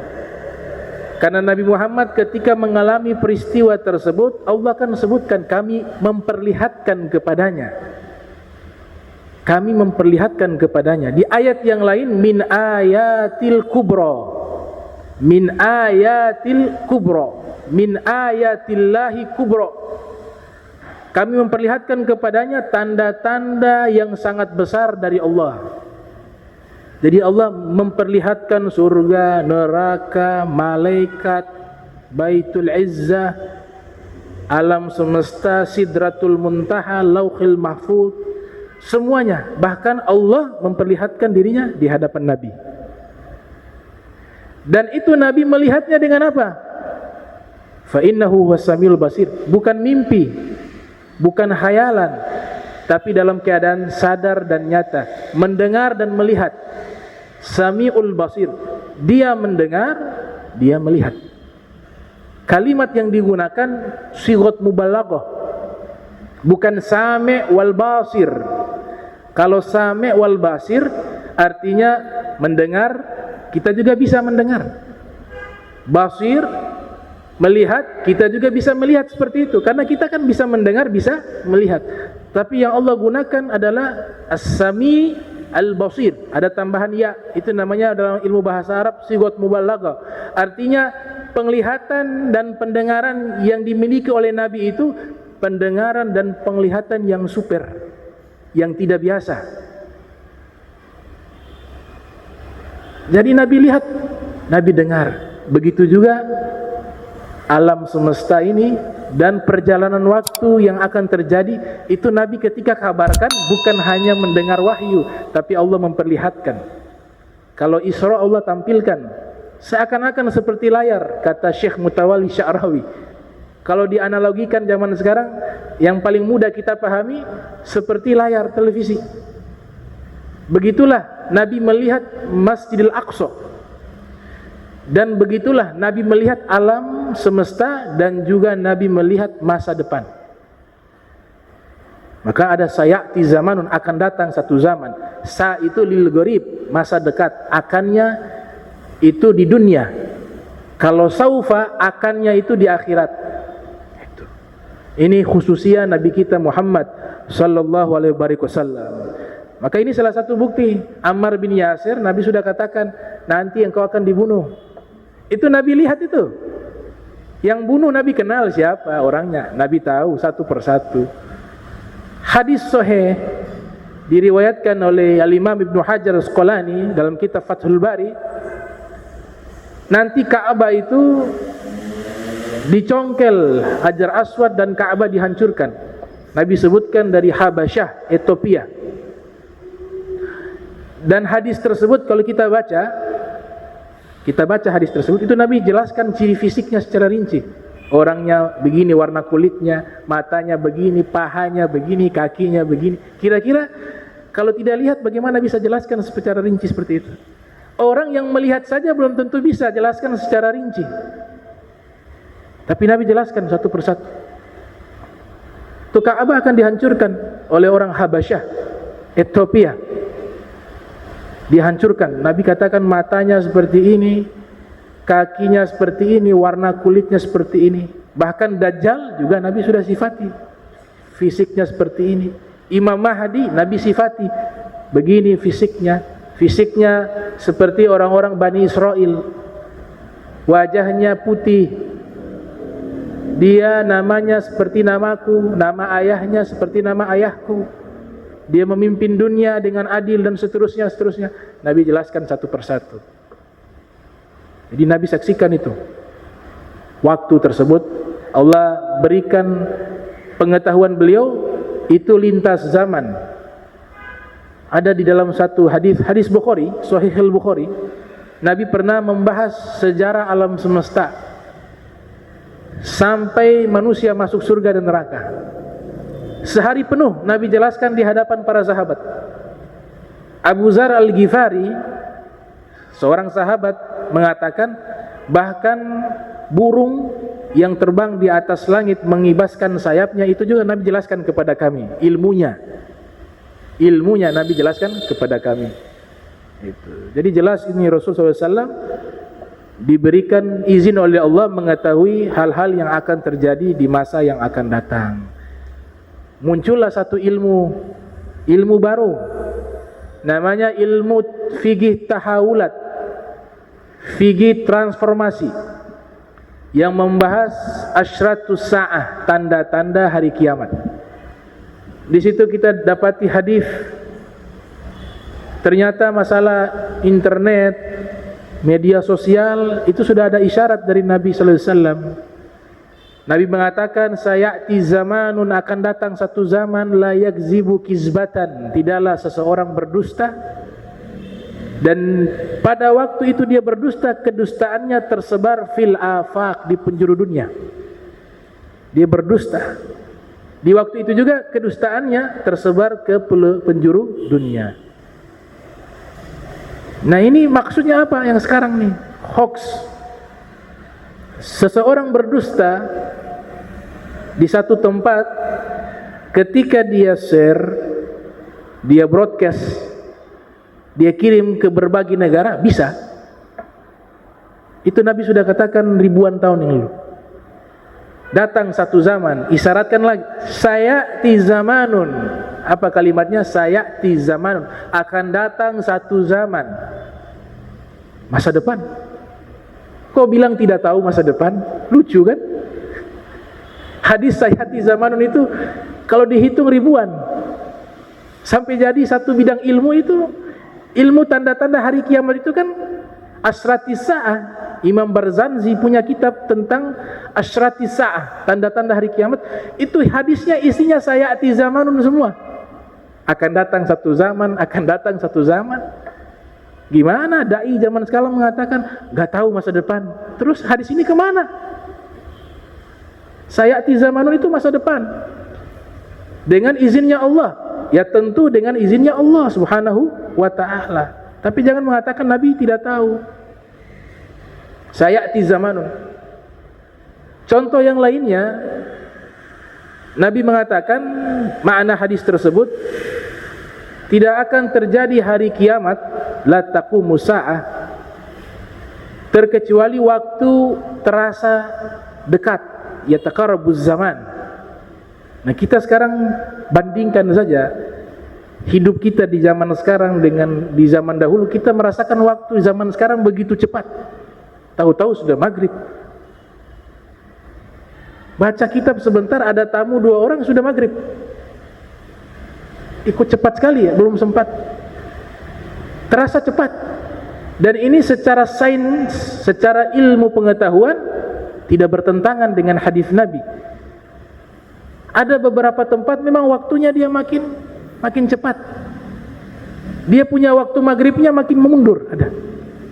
Karena Nabi Muhammad ketika mengalami peristiwa tersebut, Allah akan sebutkan, kami memperlihatkan kepadanya. Kami memperlihatkan kepadanya. Di ayat yang lain, min ayatil kubra, min ayatil kubra, min ayatillahi kubra. Kami memperlihatkan kepadanya tanda-tanda yang sangat besar dari Allah. Jadi Allah memperlihatkan surga, neraka, malaikat, Baitul Izzah, alam semesta, Sidratul Muntaha, Lauhil Mahfuz, semuanya. Bahkan Allah memperlihatkan dirinya di hadapan Nabi. Dan itu Nabi melihatnya dengan apa? Fa innahu huwas-samiul basir. Bukan mimpi, bukan khayalan, tapi dalam keadaan sadar dan nyata, mendengar dan melihat. Sami'ul basir, dia mendengar, dia melihat. Kalimat yang digunakan sighat mubalaghah, bukan sami' wal basir. Kalau sami' wal basir artinya mendengar, kita juga bisa mendengar. Basir, melihat, kita juga bisa melihat seperti itu. Karena kita kan bisa mendengar, bisa melihat. Tapi yang Allah gunakan adalah as-sami' al-basir, ada tambahan ya, itu namanya dalam ilmu bahasa Arab sighat mubalaghah. Artinya penglihatan dan pendengaran yang dimiliki oleh Nabi itu pendengaran dan penglihatan yang super, yang tidak biasa. Jadi Nabi lihat, Nabi dengar. Begitu juga alam semesta ini dan perjalanan waktu yang akan terjadi itu Nabi ketika kabarkan bukan hanya mendengar wahyu, tapi Allah memperlihatkan. Kalau Isra Allah tampilkan seakan-akan seperti layar, kata Syekh Mutawalli Sya'rawi. Kalau dianalogikan zaman sekarang, yang paling mudah kita pahami seperti layar televisi. Begitulah Nabi melihat Masjidil Aqsa, dan begitulah Nabi melihat alam semesta, dan juga Nabi melihat masa depan. Maka ada sayati zamanun, akan datang satu zaman. Sa itu lil gharib, masa dekat. Akannya itu di dunia. Kalau saufa, akannya itu di akhirat. Itu. Ini khususia Nabi kita Muhammad sallallahu alaihi wasallam. Maka ini salah satu bukti. Ammar bin Yasir, Nabi sudah katakan, nanti engkau akan dibunuh. Itu Nabi lihat itu. Yang bunuh Nabi kenal siapa orangnya. Nabi tahu satu persatu. Hadis sahih diriwayatkan oleh Al-Imam Ibnu Hajar Asqalani dalam kitab Fathul Bari. Nanti Ka'bah itu dicongkel Hajar Aswad dan Ka'bah dihancurkan. Nabi sebutkan dari Habasyah, Ethiopia. Dan hadis tersebut kalau kita baca hadis tersebut, itu Nabi jelaskan ciri fisiknya secara rinci. Orangnya begini warna kulitnya, matanya begini, pahanya begini, kakinya begini. Kira-kira kalau tidak lihat bagaimana bisa jelaskan secara rinci seperti itu? Orang yang melihat saja belum tentu bisa jelaskan secara rinci. Tapi Nabi jelaskan satu persatu. Itu Ka'bah akan dihancurkan oleh orang Habasyah, Ethiopia. Dihancurkan. Nabi katakan matanya seperti ini, kakinya seperti ini, warna kulitnya seperti ini. Bahkan Dajjal juga Nabi sudah sifati, fisiknya seperti ini. Imam Mahdi Nabi sifati, begini fisiknya seperti orang-orang Bani Israel, wajahnya putih, dia namanya seperti namaku, nama ayahnya seperti nama ayahku, dia memimpin dunia dengan adil, dan seterusnya. Nabi jelaskan satu persatu. Jadi Nabi saksikan itu. Waktu tersebut Allah berikan pengetahuan beliau, itu lintas zaman. Ada di dalam satu hadis Bukhari, Sahih Al-Bukhari, Nabi pernah membahas sejarah alam semesta sampai manusia masuk surga dan neraka. Sehari penuh Nabi jelaskan di hadapan para sahabat. Abu Dzar Al-Ghifari, seorang sahabat, mengatakan bahkan burung yang terbang di atas langit mengibaskan sayapnya, itu juga Nabi jelaskan kepada kami. Ilmunya Nabi jelaskan kepada kami. Itu. Jadi jelas ini Rasulullah SAW diberikan izin oleh Allah mengetahui hal-hal yang akan terjadi di masa yang akan datang. Muncullah satu ilmu baru, namanya ilmu fikih tahawulat, fikih transformasi, yang membahas asyratus sa'ah, tanda-tanda hari kiamat. Di situ kita dapati hadis, ternyata masalah internet, media sosial itu sudah ada isyarat dari Nabi sallallahu alaihi wasallam. Nabi mengatakan, sayati zamanun, akan datang satu zaman, la yakzibu kizbatan, tidaklah seseorang berdusta, dan pada waktu itu dia berdusta, kedustaannya tersebar fil afaq, di penjuru dunia. Dia berdusta. Di waktu itu juga kedustaannya tersebar ke penjuru dunia. Nah, ini maksudnya apa yang sekarang nih? Hoax. Seseorang berdusta di satu tempat, ketika dia share, dia broadcast, dia kirim ke berbagai negara, bisa. Itu Nabi sudah katakan ribuan tahun yang lalu. Datang satu zaman, isyaratkan lagi, sayati zamanun. Apa kalimatnya? Sayati zamanun, akan datang satu zaman, masa depan. Kau bilang tidak tahu masa depan? Lucu kan? Hadis sayati zamanun itu kalau dihitung ribuan, sampai jadi satu bidang ilmu itu, ilmu tanda-tanda hari kiamat itu kan asratis sa'ah, Imam Barzanji punya kitab tentang asyratis sa'ah, tanda-tanda hari kiamat. Itu hadisnya isinya sayati zamanun semua. Akan datang satu zaman, akan datang satu zaman. Gimana dai zaman sekarang mengatakan gak tahu masa depan? Terus hadis ini kemana? Sayati zamanun itu masa depan. Dengan izinnya Allah. Ya tentu dengan izinnya Allah Subhanahu wa ta'ala. Tapi jangan mengatakan Nabi tidak tahu. Sayati zamanun. Contoh yang lainnya, Nabi mengatakan makna hadis tersebut, tidak akan terjadi hari kiamat, la taqumu sa'ah, terkecuali waktu terasa dekat, yataqarrabuz zaman. Nah, kita sekarang bandingkan saja hidup kita di zaman sekarang dengan di zaman dahulu. Kita merasakan waktu zaman sekarang begitu cepat. Tahu-tahu sudah maghrib. Baca kitab sebentar, ada tamu 2 orang sudah maghrib. Ikut cepat sekali ya, belum sempat. Terasa cepat. Dan ini secara sains, secara ilmu pengetahuan tidak bertentangan dengan hadis Nabi. Ada beberapa tempat memang waktunya dia makin cepat. Dia punya waktu maghribnya makin memundur, ada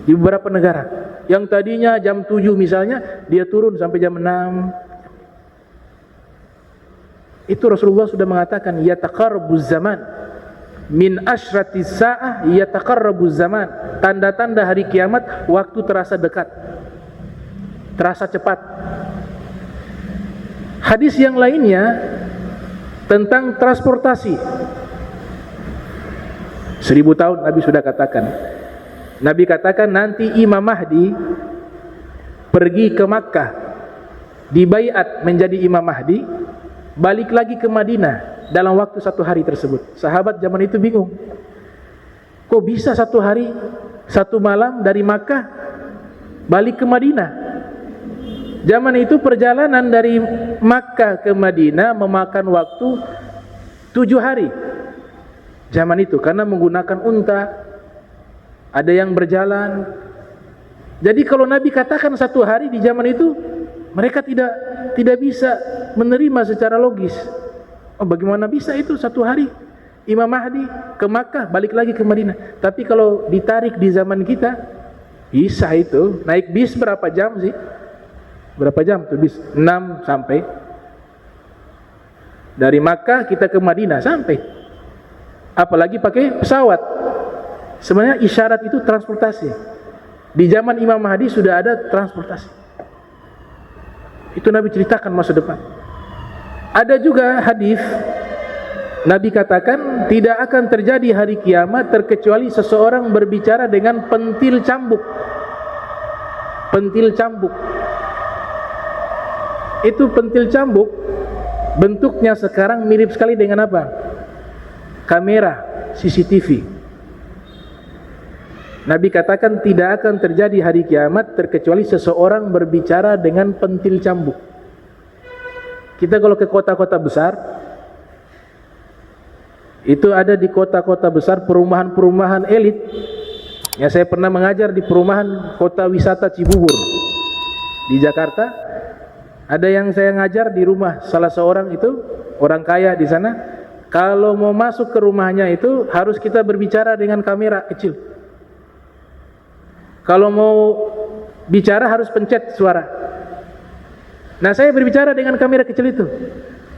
di beberapa negara. Yang tadinya jam 7 misalnya, dia turun sampai jam 6. Itu Rasulullah sudah mengatakan yataqarrabuz zaman, min asyratis sa'ah yataqarrabuz zaman. Tanda-tanda hari kiamat, waktu terasa dekat, terasa cepat. Hadis yang lainnya tentang transportasi, 1000 tahun Nabi sudah katakan. Nabi katakan nanti Imam Mahdi pergi ke Makkah, dibaiat menjadi Imam Mahdi, balik lagi ke Madinah dalam waktu 1 hari tersebut. Sahabat zaman itu bingung, kok bisa 1 hari 1 malam dari Makkah balik ke Madinah? Zaman itu perjalanan dari Makkah ke Madinah memakan waktu 7 hari. Zaman itu karena menggunakan unta, ada yang berjalan. Jadi kalau Nabi katakan 1 hari di zaman itu, mereka tidak bisa menerima secara logis. Oh, bagaimana bisa itu 1 hari Imam Mahdi ke Makkah balik lagi ke Madinah? Tapi kalau ditarik di zaman kita, bisa itu. Naik bis berapa jam sih? Berapa jam tuh bis? 6 sampai. Dari Makkah kita ke Madinah sampai. Apalagi pakai pesawat. Sebenarnya isyarat itu transportasi. Di zaman Imam Mahdi sudah ada transportasi. Itu Nabi ceritakan masa depan. Ada juga hadis Nabi katakan tidak akan terjadi hari kiamat terkecuali seseorang berbicara dengan pentil cambuk. Pentil cambuk. Itu pentil cambuk bentuknya sekarang mirip sekali dengan apa? Kamera CCTV. Nabi katakan tidak akan terjadi hari kiamat terkecuali seseorang berbicara dengan pentil cambuk. Kita kalau ke kota-kota besar, itu ada di kota-kota besar perumahan-perumahan elit. Ya, saya pernah mengajar di perumahan kota wisata Cibubur di Jakarta. Ada yang saya ngajar di rumah salah seorang itu orang kaya di sana. Kalau mau masuk ke rumahnya itu harus kita berbicara dengan kamera kecil. Kalau mau bicara harus pencet suara. Nah, saya berbicara dengan kamera kecil itu.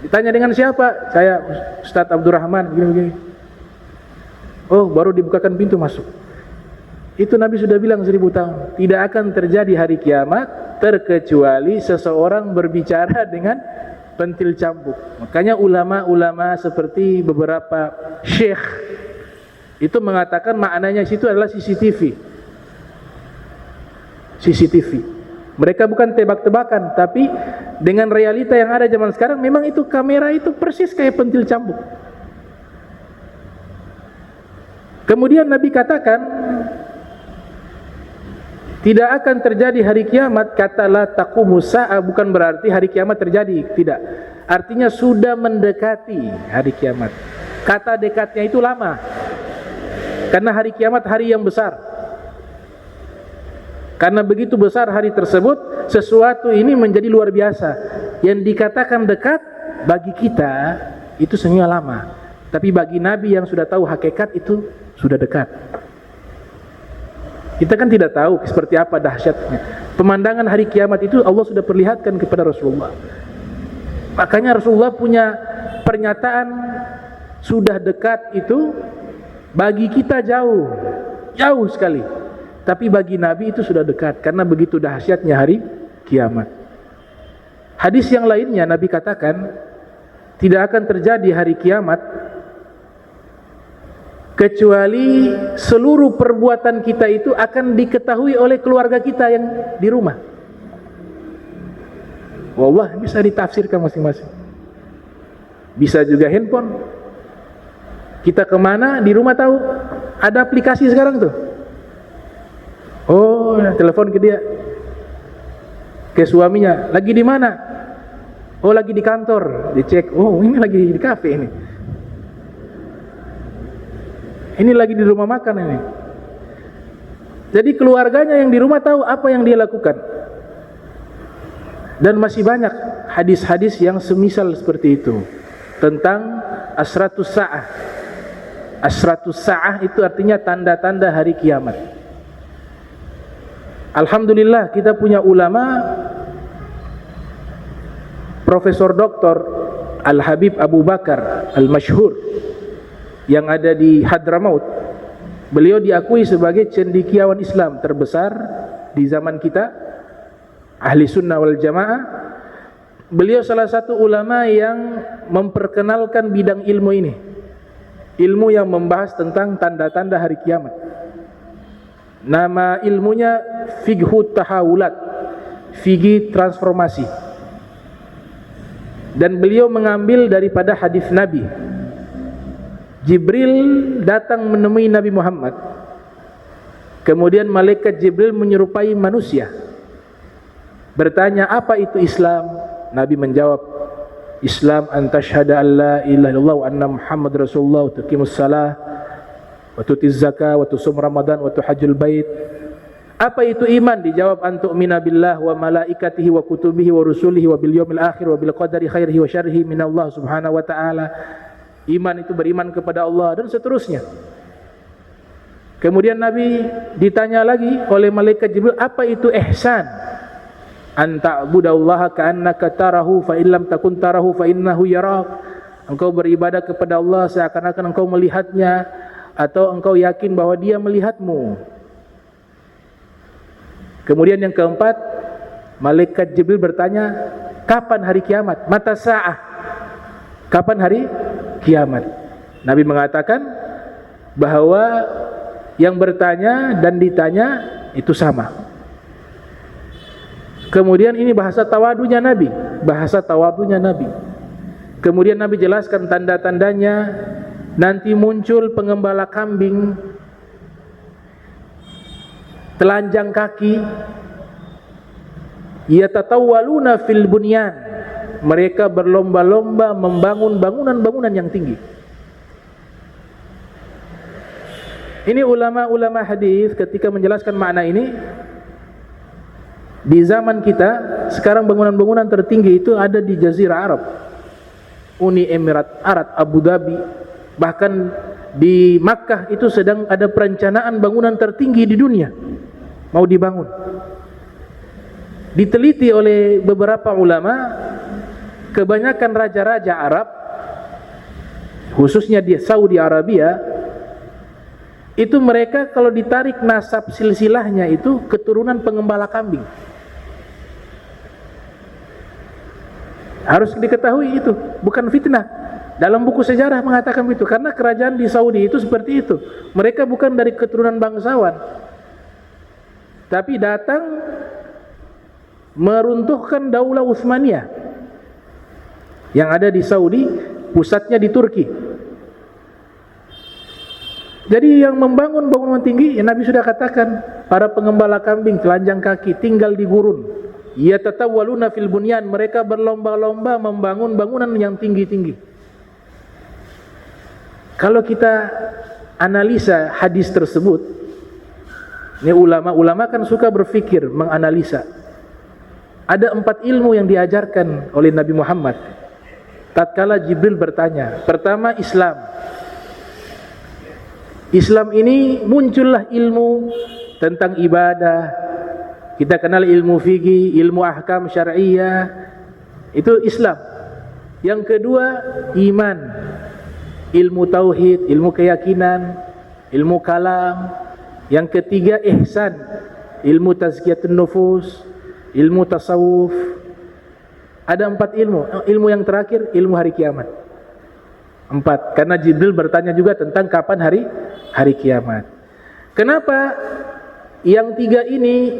Ditanya dengan siapa? Saya Ustadz Abdurrahman, begini-begini. Oh, baru dibukakan pintu masuk. Itu Nabi sudah bilang 1000 tahun. Tidak akan terjadi hari kiamat terkecuali seseorang berbicara dengan pentil cambuk. Makanya ulama-ulama seperti beberapa syekh itu mengatakan maknanya situ adalah CCTV. CCTV. Mereka bukan tebak-tebakan, tapi dengan realita yang ada zaman sekarang, memang itu kamera itu persis kayak pentil cambuk. Kemudian Nabi katakan tidak akan terjadi hari kiamat, kata la taqumu sa'ah bukan berarti hari kiamat terjadi, tidak. Artinya sudah mendekati hari kiamat. Kata dekatnya itu lama. Karena hari kiamat hari yang besar. Karena begitu besar hari tersebut, sesuatu ini menjadi luar biasa. Yang dikatakan dekat bagi kita itu sebenarnya lama, tapi bagi Nabi yang sudah tahu hakikat itu sudah dekat. Kita kan tidak tahu seperti apa dahsyatnya. Pemandangan hari kiamat itu Allah sudah perlihatkan kepada Rasulullah. Makanya Rasulullah punya pernyataan sudah dekat itu bagi kita jauh, jauh sekali. Tapi bagi Nabi itu sudah dekat karena begitu dahsyatnya hari kiamat. Hadis yang lainnya Nabi katakan tidak akan terjadi hari kiamat kecuali seluruh perbuatan kita itu akan diketahui oleh keluarga kita yang di rumah. Wallah, bisa ditafsirkan masing-masing. Bisa juga handphone. Kita kemana di rumah tahu. Ada aplikasi sekarang tuh. Oh, telepon ke dia, ke suaminya, lagi di mana? Oh, lagi di kantor. Dicek, oh ini lagi di kafe ini. Ini lagi di rumah makan ini. Jadi keluarganya yang di rumah tahu apa yang dia lakukan. Dan masih banyak hadis-hadis yang semisal seperti itu tentang asratus sa'ah. Asratus sa'ah itu artinya tanda-tanda hari kiamat. Alhamdulillah kita punya ulama Profesor Dr. Al-Habib Abu Bakar Al-Masyhur yang ada di Hadramaut. Beliau diakui sebagai cendekiawan Islam terbesar di zaman kita, ahli sunnah wal jamaah. Beliau salah satu ulama yang memperkenalkan bidang ilmu ini, ilmu yang membahas tentang tanda-tanda hari kiamat. Nama ilmunya Fiqhut Tahawulat, fikih transformasi. Dan beliau mengambil daripada hadis Nabi. Jibril datang menemui Nabi Muhammad. Kemudian malaikat Jibril menyerupai manusia. Bertanya, apa itu Islam? Nabi menjawab, Islam an tashhada an la ilaha illallah wa anna Muhammad Rasulullah wa tuqimus salah wa tutiz zakah wa tusum Ramadan wa tuhajjul bait. Apa itu iman? Dijawab, antu'mina billah wa malaikatihi wa kutubihi wa rusulihi wa bil yaumil akhir wa bil qadari khairihi wa syarrihi minallah subhanahu wa ta'ala. Iman itu beriman kepada Allah dan seterusnya. Kemudian Nabi ditanya lagi oleh malaikat Jibril, apa itu ihsan? An ta'budallaha ka'annaka tarahu fa illam takun tarahu fa innahu yarak. Engkau beribadah kepada Allah seakan-akan engkau melihatnya, atau engkau yakin bahwa dia melihatmu. Kemudian yang keempat, malaikat Jibril bertanya, kapan hari kiamat? Mata sa'ah, kapan hari kiamat? Nabi mengatakan bahwa yang bertanya dan ditanya itu sama. Kemudian ini bahasa tawadunya Nabi, bahasa tawadunya Nabi. Kemudian Nabi jelaskan tanda-tandanya, nanti muncul pengembala kambing, telanjang kaki, yatatawwaluna fil bunyan, mereka berlomba-lomba membangun bangunan-bangunan yang tinggi. Ini ulama-ulama hadis ketika menjelaskan makna ini. Di zaman kita sekarang bangunan-bangunan tertinggi itu ada di Jazirah Arab, Uni Emirat Arab, Abu Dhabi. Bahkan di Makkah itu sedang ada perencanaan bangunan tertinggi di dunia mau dibangun. Diteliti oleh beberapa ulama, kebanyakan raja-raja Arab, khususnya di Saudi Arabia, itu mereka kalau ditarik nasab silsilahnya itu keturunan pengembala kambing. Harus diketahui itu bukan fitnah. Dalam buku sejarah mengatakan begitu, karena kerajaan di Saudi itu seperti itu. Mereka bukan dari keturunan bangsawan, tapi datang meruntuhkan Daulah Utsmaniyah yang ada di Saudi, pusatnya di Turki. Jadi yang membangun bangunan tinggi, ya Nabi sudah katakan, para pengembala kambing telanjang kaki tinggal di gurun. Yatatawwaluna fil bunyan, mereka berlomba-lomba membangun bangunan yang tinggi-tinggi. Kalau kita analisa hadis tersebut, Ini ulama-ulama kan suka berfikir, menganalisa. Ada 4 ilmu yang diajarkan oleh Nabi Muhammad tatkala Jibril bertanya. Pertama, Islam. Islam ini muncullah ilmu tentang ibadah. Kita kenal ilmu fikih, ilmu ahkam syar'iyyah. Itu Islam. Yang kedua, iman. Ilmu tauhid, ilmu keyakinan, ilmu kalam. Yang ketiga, ihsan. Ilmu tazkiyatun nufus, ilmu tasawuf. Ada 4 ilmu. Ilmu yang terakhir, ilmu hari kiamat. 4. Karena Jibril bertanya juga tentang kapan hari kiamat. Kenapa yang 3 ini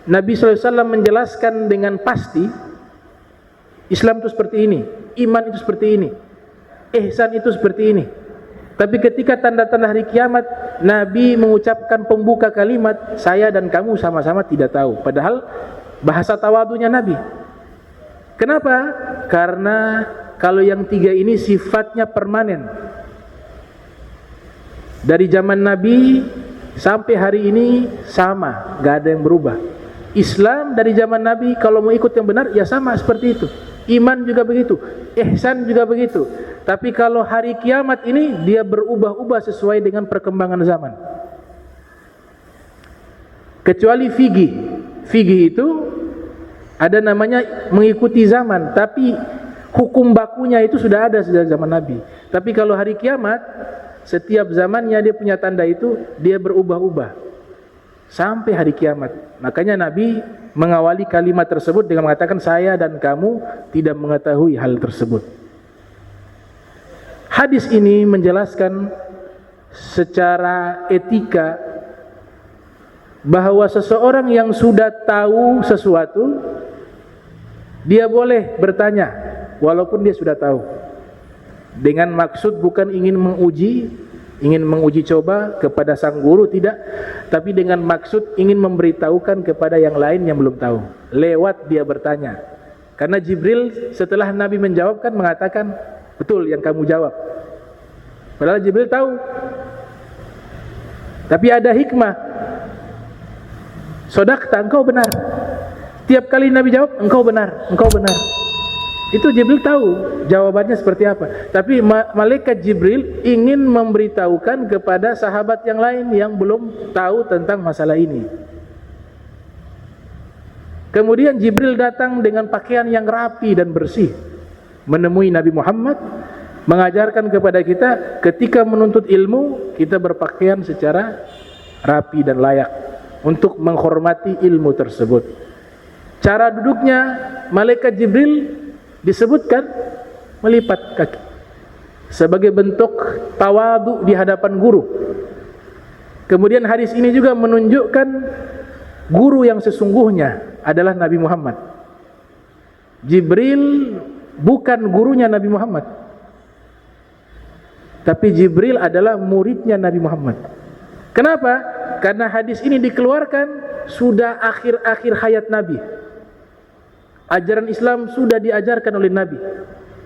Nabi SAW menjelaskan dengan pasti? Islam itu seperti ini, iman itu seperti ini, ihsan itu seperti ini. Tapi ketika tanda-tanda hari kiamat, Nabi mengucapkan pembuka kalimat, saya dan kamu sama-sama tidak tahu. Padahal bahasa tawadunya Nabi. Kenapa? Karena kalau yang 3 ini sifatnya permanen. Dari zaman Nabi sampai hari ini sama, gak ada yang berubah. Islam dari zaman Nabi kalau mau ikut yang benar ya sama seperti itu. Iman juga begitu, ihsan juga begitu. Tapi kalau hari kiamat ini dia berubah-ubah sesuai dengan perkembangan zaman. Kecuali fikih. Fikih itu ada namanya mengikuti zaman, tapi hukum bakunya itu sudah ada sejak zaman Nabi. Tapi kalau hari kiamat, setiap zamannya dia punya tanda itu, dia berubah-ubah sampai hari kiamat. Makanya Nabi mengawali kalimat tersebut dengan mengatakan, saya dan kamu tidak mengetahui hal tersebut. Hadis ini menjelaskan secara etika bahwa seseorang yang sudah tahu sesuatu, dia boleh bertanya walaupun dia sudah tahu, dengan maksud bukan ingin menguji coba kepada sang guru, tidak, tapi dengan maksud ingin memberitahukan kepada yang lain yang belum tahu, lewat dia bertanya. Karena Jibril setelah Nabi menjawab kan mengatakan, betul yang kamu jawab. Padahal Jibril tahu, tapi ada hikmah. Sodaqta, engkau benar. Tiap kali Nabi jawab, engkau benar, engkau benar. Itu Jibril tahu jawabannya seperti apa. Tapi malaikat Jibril ingin memberitahukan kepada sahabat yang lain yang belum tahu tentang masalah ini. Kemudian Jibril datang dengan pakaian yang rapi dan bersih, menemui Nabi Muhammad, mengajarkan kepada kita ketika menuntut ilmu, kita berpakaian secara rapi dan layak untuk menghormati ilmu tersebut. Cara duduknya malaikat Jibril disebutkan melipat kaki sebagai bentuk tawadu di hadapan guru. Kemudian hadis ini juga menunjukkan guru yang sesungguhnya adalah Nabi Muhammad. Jibril bukan gurunya Nabi Muhammad, tapi Jibril adalah muridnya Nabi Muhammad. Kenapa? Karena hadis ini dikeluarkan sudah akhir-akhir hayat Nabi. Ajaran Islam sudah diajarkan oleh Nabi.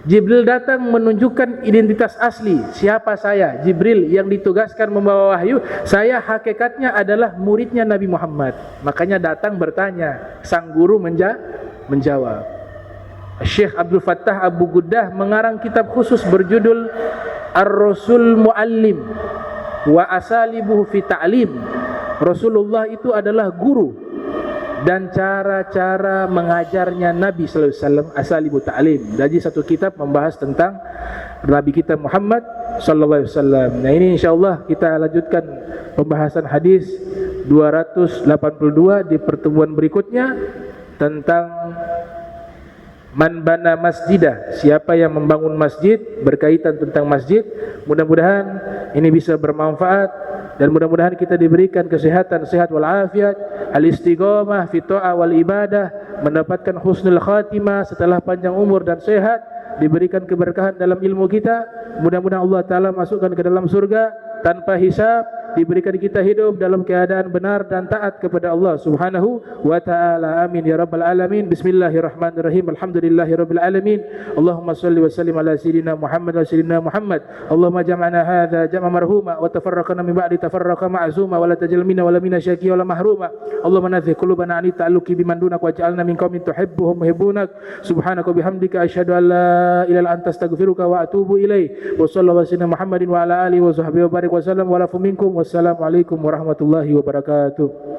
Jibril datang menunjukkan identitas asli. Siapa saya? Jibril yang ditugaskan membawa wahyu. Saya hakikatnya adalah muridnya Nabi Muhammad. Makanya datang bertanya. Sang guru menjawab. Syekh Abdul Fattah Abu Guddah mengarang kitab khusus berjudul Ar-Rasul Muallim wa Asalibuhu fi Ta'lim. Rasulullah itu adalah guru dan cara-cara mengajarnya Nabi sallallahu alaihi wasallam, Asalibu Ta'lim. Jadi satu kitab membahas tentang Nabi kita Muhammad sallallahu alaihi wasallam. Nah, ini insyaallah kita lanjutkan pembahasan hadis 282 di pertemuan berikutnya tentang man bana masjidah, siapa yang membangun masjid, berkaitan tentang masjid. Mudah-mudahan ini bisa bermanfaat dan mudah-mudahan kita diberikan kesehatan, sehat wal afiat, al-istiqamah fi ta'ah wal ibadah, mendapatkan husnul khatimah setelah panjang umur dan sehat, diberikan keberkahan dalam ilmu kita. Mudah-mudahan Allah Ta'ala masukkan ke dalam surga tanpa hisab, diberikan kita hidup dalam keadaan benar dan taat kepada Allah Subhanahu wa taala. Amin ya rabbal alamin. Bismillahirrahmanirrahim. Alhamdulillahirabbil alamin. Allahumma shalli wa sallim ala sayyidina Muhammad wa sayyidina Muhammad. Allahumma jam'ana hadza jam'a marhuma wa tafarraqna min ba'di tafarraqa ma'zuma wa la tajal minna wa la minna syaqiyya wa la mahruma. Allahumma nadhir qulubana an ta'alluqi biman dunak waj'alna min qaumin tuhibbuhum yuhibbunak. Subhanaka bihamdika asyhadu an la ilaha illa anta astaghfiruka wa atubu ilaik. Wa sallallahu ala sayyidina Muhammadin wa ala alihi wa sahbihi wa barik wa sallam wa lafu minkum. Wassalamu alaikum warahmatullahi wabarakatuh.